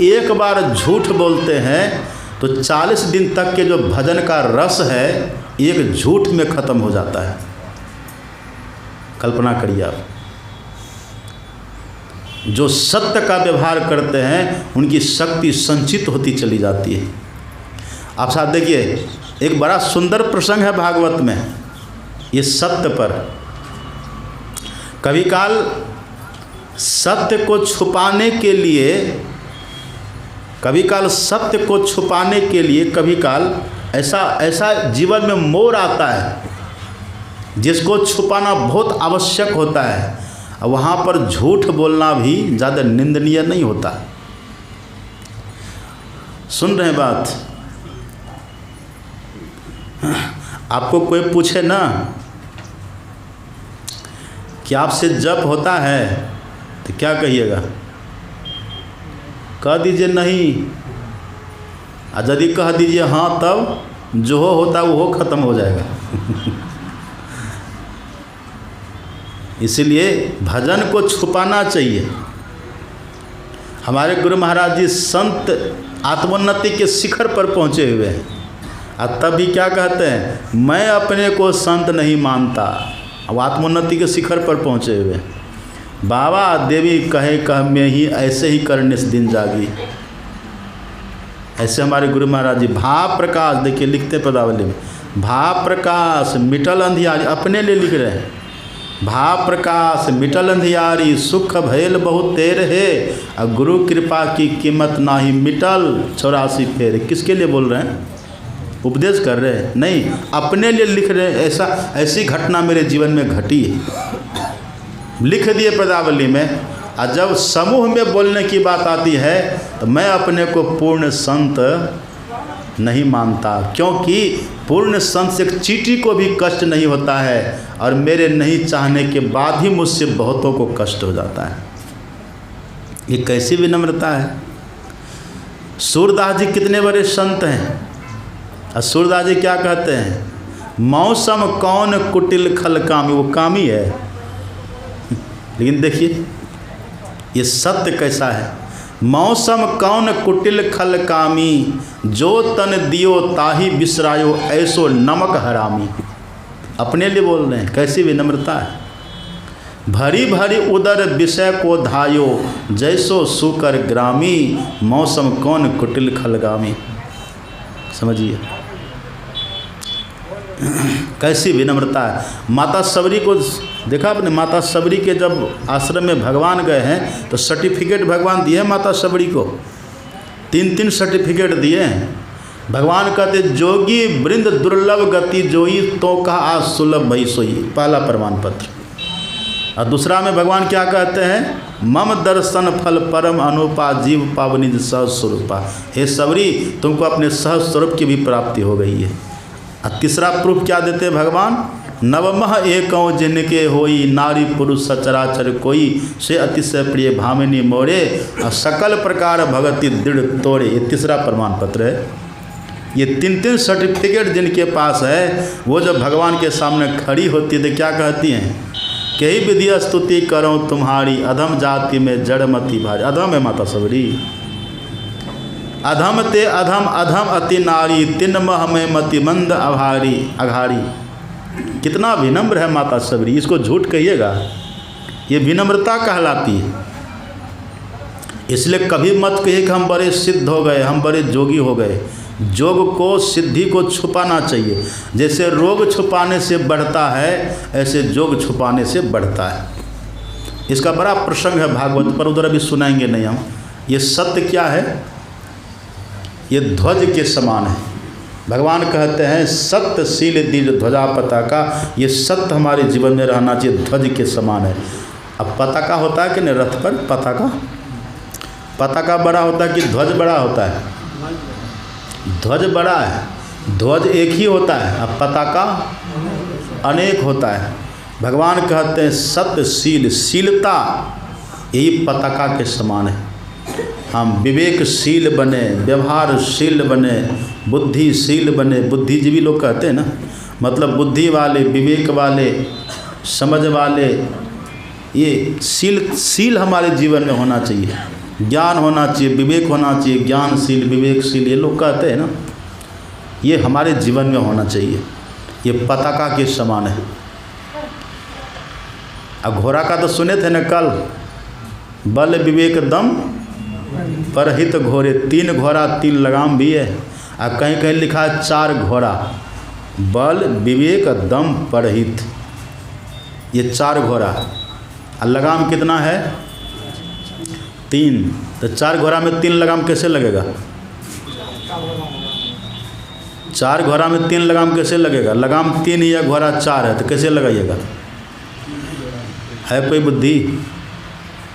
एक बार झूठ बोलते हैं तो 40 दिन तक के जो भजन का रस है एक झूठ में खत्म हो जाता है। कल्पना करिए आप, जो सत्य का व्यवहार करते हैं उनकी शक्ति संचित होती चली जाती है। आप साथ देखिए, एक बड़ा सुंदर प्रसंग है भागवत में, ये सत्य पर। कभी काल सत्य को छुपाने के लिए, कभी काल ऐसा जीवन में मोड़ आता है जिसको छुपाना बहुत आवश्यक होता है, और वहाँ पर झूठ बोलना भी ज़्यादा निंदनीय नहीं होता। सुन रहे हैं बात। आपको कोई पूछे ना कि आपसे जप होता है तो क्या कहिएगा? कह दीजिए नहीं, और यदि कह दीजिए हाँ, तब जो होता है वो खत्म हो जाएगा। इसलिए भजन को छुपाना चाहिए। हमारे गुरु महाराज जी संत आत्मोन्नति के शिखर पर पहुँचे हुए हैं, और तब भी क्या कहते हैं? मैं अपने को संत नहीं मानता। अब आत्मोन्नति के शिखर पर पहुँचे हुए हैं। बाबा देवी कहे कह में ही ऐसे ही कर निस दिन जागी। ऐसे हमारे गुरु महाराज जी भाव प्रकाश, देखिए लिखते पदावली में, भाव प्रकाश मिटल अंधियारी, अपने लिए लिख रहे हैं। भाव प्रकाश मिटल अंधियारी, सुख भैल बहुत तेर है, और गुरु कृपा की कीमत नाही मिटल 84 फेर। किसके लिए बोल रहे हैं? उपदेश कर रहे हैं? नहीं, अपने लिए लिख रहे हैं। ऐसी घटना मेरे जीवन में घटी है, लिख दिए पदावली में। और जब समूह में बोलने की बात आती है तो मैं अपने को पूर्ण संत नहीं मानता, क्योंकि पूर्ण संत से एक चींटी को भी कष्ट नहीं होता है, और मेरे नहीं चाहने के बाद ही मुझसे बहुतों को कष्ट हो जाता है। ये कैसी विनम्रता है। सूरदास जी कितने बड़े संत हैं, और सूरदास जी क्या कहते हैं? मौसम कौन कुटिल खल कामी। वो कामी है, लेकिन देखिए ये सत्य कैसा है। मौसम कौन कुटिल खल कामी, जो तन दियो ताही बिसरायो, ऐसो नमक हरामी। अपने लिए बोल रहे हैं, कैसी विनम्रता है। भरी भरी उदर विषय को धायो, जैसो सुकर ग्रामी, मौसम कौन कुटिल खलगामी। समझिए कैसी विनम्रता है। माता सबरी को देखा आपने? माता सबरी के जब आश्रम में भगवान गए हैं तो सर्टिफिकेट भगवान दिए माता सबरी को, 3-3 सर्टिफिकेट दिए हैं। भगवान कहते जोगी वृंद दुर्लभ गति जोई, तो कहा आज सुलभ भई सोई, पहला प्रमाण पत्र। और दूसरा में भगवान क्या कहते हैं? मम दर्शन फल परम अनुपा, जीव पावनी सहज स्वरूपा। हे सबरी, तुमको अपने सहज स्वरूप की भी प्राप्ति हो गई है। और तीसरा प्रूफ क्या देते हैं भगवान? नवमह एकौ जिनके होई, नारी पुरुष सचराचर कोई, से अतिशय प्रिय भामिनी मोरे, और सकल प्रकार भगति दृढ़ तोड़े। ये तीसरा प्रमाण पत्र है। ये 3-3 सर्टिफिकेट जिनके पास है, वो जब भगवान के सामने खड़ी होती है तो क्या कहती हैं? कई विधि स्तुति करो तुम्हारी, अधम जाति में जड़मति भारी। अधम है माता सबरी, अधम ते अधम अधम अति नारी, तिन मह में मति मंद अभारी अघारी। कितना विनम्र है माता सबरी, इसको झूठ कहिएगा, ये विनम्रता कहलाती है। इसलिए कभी मत कहिए कि हम बड़े सिद्ध हो गए, हम बड़े जोगी हो गए। जोग को, सिद्धि को छुपाना चाहिए। जैसे रोग छुपाने से बढ़ता है, ऐसे जोग छुपाने से बढ़ता है। इसका बड़ा प्रसंग है भागवत पर, उधर अभी सुनाएंगे नहीं हम। ये सत्य क्या है? ये ध्वज के समान है। भगवान कहते हैं सत्यशील दीर्घ ध्वजा पताका। ये सत्य हमारे जीवन में रहना चाहिए, ध्वज के समान है। अब पताका होता है कि नहीं रथ पर? पताका बड़ा होता है कि ध्वज बड़ा होता है? ध्वज बड़ा है, ध्वज एक ही होता है, अब पताका अनेक होता है। भगवान कहते हैं सत्यशील, शीलता यही पताका के समान है। हम विवेकशील बने, व्यवहारशील बने, बुद्धिशील बने। बुद्धिजीवी लोग कहते हैं ना, मतलब बुद्धि वाले, विवेक वाले, समझ वाले। ये शील हमारे जीवन में होना चाहिए। ज्ञान होना चाहिए, विवेक होना चाहिए, ज्ञानशील, विवेकशील, ये लोग कहते हैं ना, ये हमारे जीवन में होना चाहिए। ये पताका के समान है। अब घोड़ा का तो सुने थे न कल, बल विवेक दम परहित घोड़े। 3 घोड़ा 3 लगाम भी है, और कहीं कहीं लिखा है 4 घोड़ा, बल विवेक दम परहित। ये 4 घोड़ा, और लगाम कितना है? 3। तो 4 घोड़ा में 3 लगाम कैसे लगेगा? 4 घोड़ा में 3 लगाम कैसे लगेगा? लगाम 3 ही है, घोड़ा 4 है, तो कैसे लगाइएगा? है कोई बुद्धि?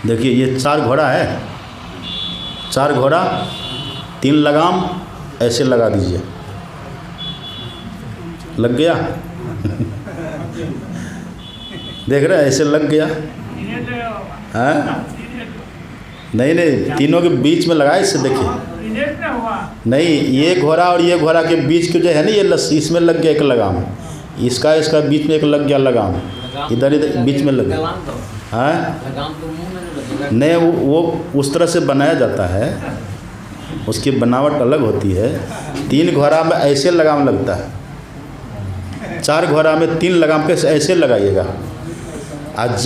देखिए ये 4 घोड़ा है, 4 घोड़ा 3 लगाम, ऐसे लगा दीजिए, लग गया। देख रहे हैं, ऐसे लग गया है। नहीं नहीं, तीनों के बीच में लगाए, इससे देखिए। नहीं, ये घोड़ा और ये घोड़ा के बीच के जो है ना ये लस्सी, इसमें लग गया एक लगाम, इसका बीच में एक लग गया लगाम, इधर बीच में लग गया। हाँ नहीं, वो उस तरह से बनाया जाता है, उसकी बनावट अलग होती है। 3 घोड़ा में ऐसे लगाम लगता है, 4 घोड़ा में 3 लगाम कैसे ऐसे लगाइएगा। और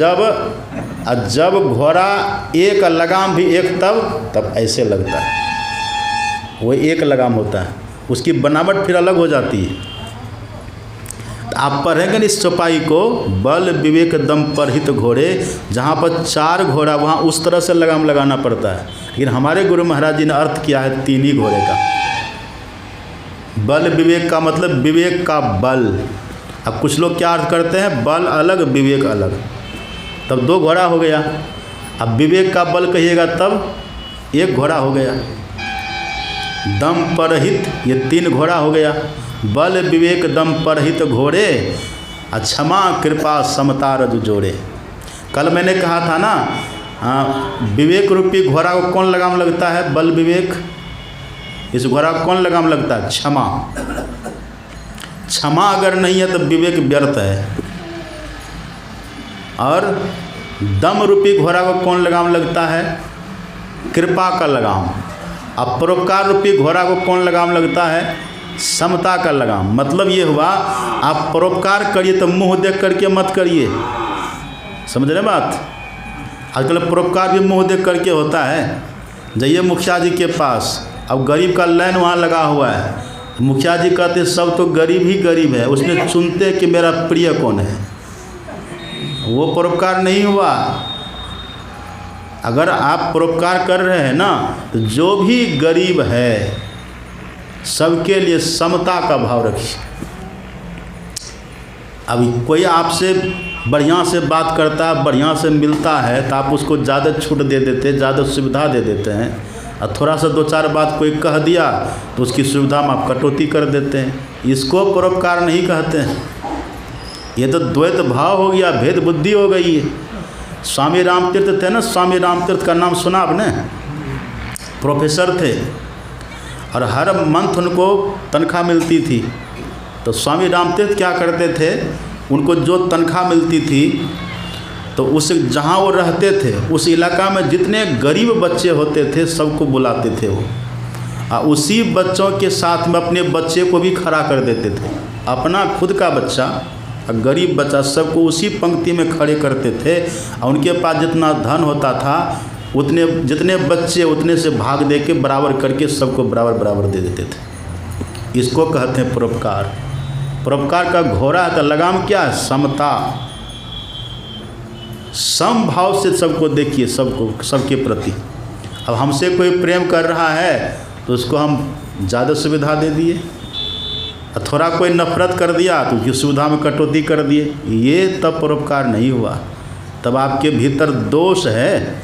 जब घोड़ा एक लगाम भी एक तब ऐसे लगता है, वो एक लगाम होता है, उसकी बनावट फिर अलग हो जाती है। तो आप पढ़ेंगे इस चौपाई को, बल विवेक दम परहित घोड़े, जहाँ पर 4 घोड़ा वहाँ उस तरह से लगाम लगाना पड़ता है, लेकिन हमारे गुरु महाराज जी ने अर्थ किया है 3 ही घोड़े का। बल विवेक का मतलब विवेक का बल। अब कुछ लोग क्या अर्थ करते हैं, बल अलग विवेक अलग, तब 2 घोड़ा हो गया। अब विवेक का बल कहिएगा तब 1 घोड़ा हो गया। दम परहित ये 3 घोड़ा हो गया। बल विवेक दम परहित घोड़े, क्षमा कृपा समता रज जोड़े। कल मैंने कहा था ना, विवेक रूपी घोड़ा को कौन लगाम लगता है, बल विवेक। इस घोड़ा को कौन लगाम लगता है, क्षमा। क्षमा अगर नहीं है तो विवेक व्यर्थ है। और दम रूपी घोड़ा को कौन लगाम लगता है, कृपा का लगाम। अब परोपकार रूपी घोड़ा को कौन लगाम लगता है, समता का लगाम। मतलब ये हुआ, आप परोपकार करिए तो मुंह देख करके मत करिए, समझ रहे बात। आजकल परोपकार भी मुंह देख करके होता है। जाइए मुखिया जी के पास, अब गरीब का लाइन वहाँ लगा हुआ है, मुखिया जी कहते सब तो गरीब ही गरीब है, उसमें चुनते कि मेरा प्रिय कौन है। वो परोपकार नहीं हुआ। अगर आप परोपकार कर रहे हैं ना, तो जो भी गरीब है सबके लिए समता का भाव रखिए। अभी कोई आपसे बढ़िया से बात करता है, बढ़िया से मिलता है, तो आप उसको ज़्यादा छूट दे देते, ज़्यादा सुविधा दे देते हैं। और थोड़ा सा 2-4 बात कोई कह दिया तो उसकी सुविधा में आप कटौती कर देते हैं। इसको परोपकार नहीं कहते हैं। ये तो द्वैत भाव हो गया, भेद बुद्धि हो गई है। स्वामी रामतीर्थ थे ना, स्वामी रामतीर्थ का नाम सुना आपने, प्रोफेसर थे और हर मंथ उनको तनख्वाह मिलती थी। तो स्वामी रामतीर्थ क्या करते थे, उनको जो तनख्वाह मिलती थी तो उस जहाँ वो रहते थे उस इलाका में जितने गरीब बच्चे होते थे सबको बुलाते थे वो, और उसी बच्चों के साथ में अपने बच्चे को भी खड़ा कर देते थे। अपना खुद का बच्चा और गरीब बच्चा सबको उसी पंक्ति में खड़े करते थे। और उनके पास जितना धन होता था उतने जितने बच्चे उतने से भाग दे के बराबर करके सबको बराबर बराबर दे देते थे। इसको कहते हैं परोपकार। परोपकार का घोड़ा है तो लगाम क्या है, समता। समभाव से सबको देखिए, सबको सबके प्रति। अब हमसे कोई प्रेम कर रहा है तो उसको हम ज़्यादा सुविधा दे दिए, थोड़ा कोई नफरत कर दिया तो उसकी सुविधा में कटौती कर दिए। ये तब परोपकार नहीं हुआ, तब आपके भीतर दोष है।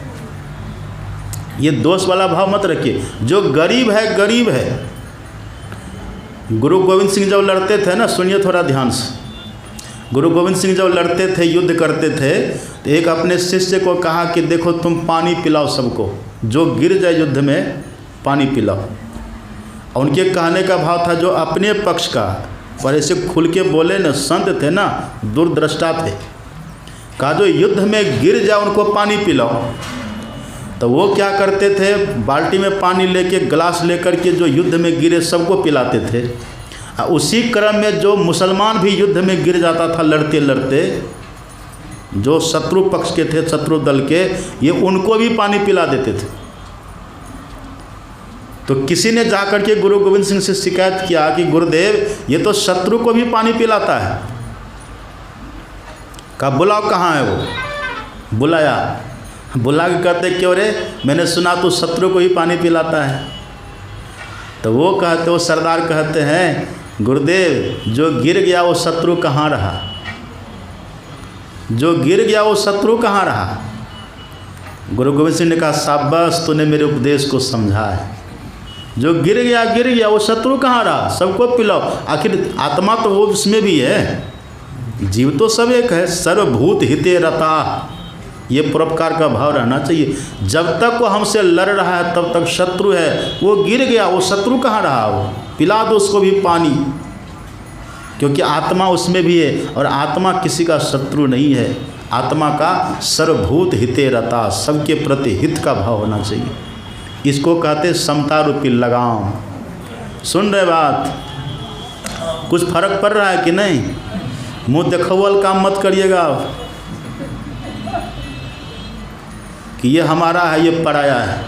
ये दोष वाला भाव मत रखिए। जो गरीब है गरीब है। गुरु गोविंद सिंह जब लड़ते थे ना, सुनिए थोड़ा ध्यान से। गुरु गोविंद सिंह जब लड़ते थे, युद्ध करते थे, तो एक अपने शिष्य को कहा कि देखो तुम पानी पिलाओ सबको, जो गिर जाए युद्ध में पानी पिलाओ। और उनके कहने का भाव था जो अपने पक्ष का, पर ऐसे खुल के बोले न, संत थे ना, दूरदृष्टा थे। कहा जो युद्ध में गिर जाए उनको पानी पिलाओ। तो वो क्या करते थे, बाल्टी में पानी लेके गिलास लेकर के जो युद्ध में गिरे सबको पिलाते थे। उसी क्रम में जो मुसलमान भी युद्ध में गिर जाता था लड़ते लड़ते, जो शत्रु पक्ष के थे, शत्रु दल के, ये उनको भी पानी पिला देते थे। तो किसी ने जाकर के गुरु गोविंद सिंह से शिकायत किया कि गुरुदेव ये तो शत्रु को भी पानी पिलाता है। कहा बुलाओ, कहाँ है वो। बुलाया, बुला के कहते क्यों रे, मैंने सुना तो शत्रु को ही पानी पिलाता है। तो वो कहते, वो सरदार कहते हैं गुरुदेव जो गिर गया वो शत्रु कहाँ रहा, जो गिर गया वो शत्रु कहाँ रहा। गुरु गोविंद सिंह ने कहा शाबाश, तूने मेरे उपदेश को समझा है। जो गिर गया वो शत्रु कहाँ रहा, सबको पिलाओ। आखिर आत्मा तो वो उसमें भी है, जीव तो सब एक है। सर्वभूत हिते रता, ये परोपकार का भाव रहना चाहिए। जब तक वो हमसे लड़ रहा है तब तक शत्रु है। वो गिर गया, वो शत्रु कहाँ रहा, वो पिला दो उसको भी पानी, क्योंकि आत्मा उसमें भी है और आत्मा किसी का शत्रु नहीं है। आत्मा का सर्वभूत हिते रता, सबके प्रति हित का भाव होना चाहिए। इसको कहते समता रूपी लगाम। सुन रहे बात? कुछ फर्क पड़ रहा है कि नहीं? मुँह देखौल काम मत करिएगा आप कि ये हमारा है, ये पराया है।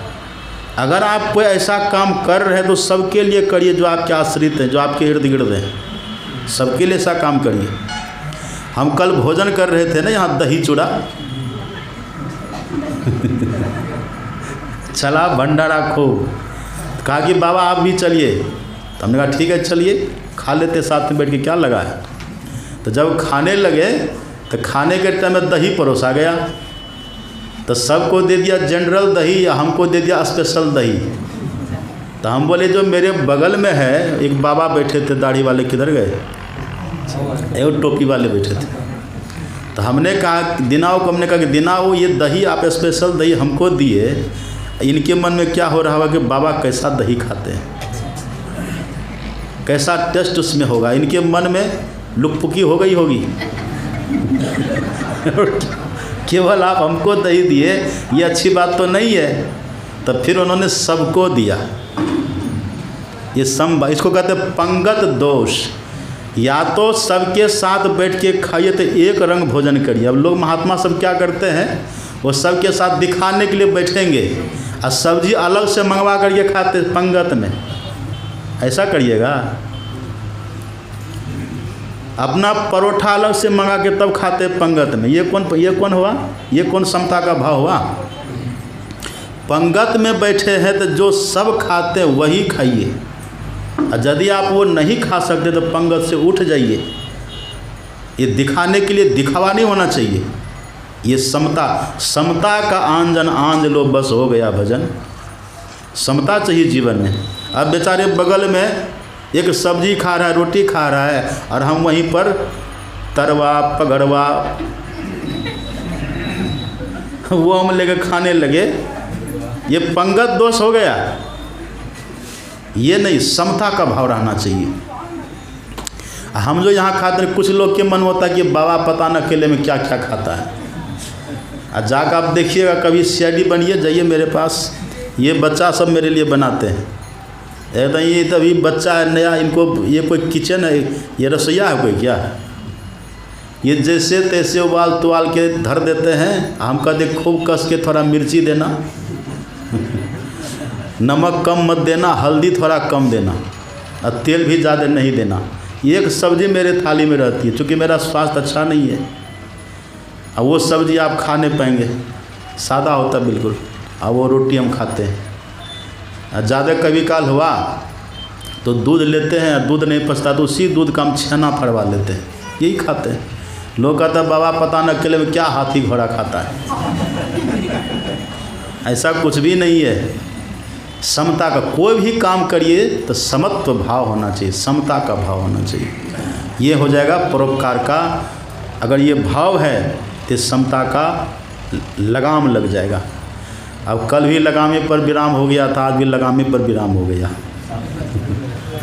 अगर आप कोई ऐसा काम कर रहे हैं तो सबके लिए करिए जो आपके आश्रित हैं, जो आपके इर्द गिर्द हैं, सबके लिए ऐसा काम करिए। हम कल भोजन कर रहे थे ना यहाँ दही चूड़ा चला भंडारा खूब, कहा कि बाबा आप भी चलिए। तो हमने कहा ठीक है चलिए, खा लेते साथ में बैठ के, क्या लगा है। तो जब खाने लगे तो खाने के टाइम में दही परोसा गया, तो सबको दे दिया जनरल दही या हमको दे दिया स्पेशल दही। तो हम बोले जो मेरे बगल में है एक बाबा बैठे थे दाढ़ी वाले, किधर गए, एक टोपी वाले बैठे थे। तो हमने कहा दिनाओं को, हमने कहा कि दिनाओ ये दही आप स्पेशल दही हमको दिए, इनके मन में क्या हो रहा होगा कि बाबा कैसा दही खाते हैं, कैसा टेस्ट उसमें होगा। इनके मन में लुकपुकी हो गई होगी केवल आप हमको दही दिए, ये अच्छी बात तो नहीं है। तो फिर उन्होंने सबको दिया। ये इसको कहते हैं पंगत दोष। या तो सबके साथ बैठ के खाइए तो एक रंग भोजन करिए। अब लोग महात्मा सब क्या करते हैं, वो सबके साथ दिखाने के लिए बैठेंगे और सब्जी अलग से मंगवा करके खाते पंगत में। ऐसा करिएगा? अपना परोठा अलग से मंगा के तब खाते पंगत में। ये कौन हुआ? ये कौन समता का भाव हुआ? पंगत में बैठे हैं तो जो सब खाते हैं वही खाइए, और यदि आप वो नहीं खा सकते तो पंगत से उठ जाइए। ये दिखाने के लिए दिखावा नहीं होना चाहिए। ये समता का आंजन आंज लो बस हो गया भजन। समता चाहिए जीवन में। अब बेचारे बगल में एक सब्जी खा रहा है, रोटी खा रहा है, और हम वहीं पर तरवा पगड़वा वो हम लेकर खाने लगे। ये पंगत दोष हो गया। ये नहीं, समता का भाव रहना चाहिए। हम जो यहाँ खाते हैं, कुछ लोग के मन होता है कि बाबा पता न अकेले में क्या क्या खाता है। और जाकर आप देखिएगा, कभी सीआईडी बनिए, जाइए मेरे पास, ये बच्चा सब मेरे लिए बनाते हैं। एकदम ये तभी बच्चा है नया, इनको ये कोई किचन है, ये रसोईया है कोई क्या? ये जैसे तैसे उबाल तुबाल के धर देते हैं। हम कहते खूब कस के थोड़ा मिर्ची देना नमक कम मत देना, हल्दी थोड़ा कम देना, और तेल भी ज़्यादा नहीं देना। एक सब्ज़ी मेरे थाली में रहती है, चूँकि मेरा स्वास्थ्य अच्छा नहीं है। अब वो सब्ज़ी आप खा नहीं पाएंगे, सादा होता बिल्कुल, और वो रोटी हम खाते हैं। ज़्यादा कभी काल हुआ तो दूध लेते हैं, दूध नहीं पचता तो उसी दूध का हम छेना फड़वा लेते हैं, यही खाते हैं। लोग कहते हैं बाबा पता न अकेले में क्या हाथी घोड़ा खाता है। ऐसा कुछ भी नहीं है। समता का कोई भी काम करिए तो समत्व भाव होना चाहिए, समता का भाव होना चाहिए। ये हो जाएगा परोपकार का। अगर ये भाव है तो समता का लगाम लग जाएगा। अब कल भी लगामे पर विराम हो गया था, आज भी लगामे पर विराम हो गया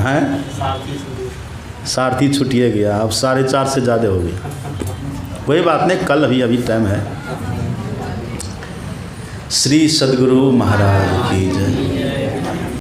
है। सारथी छुटिए गया, अब 4:30 से ज़्यादा हो गया। कोई बात नहीं, कल अभी टाइम है। श्री सद्गुरु महाराज की जय।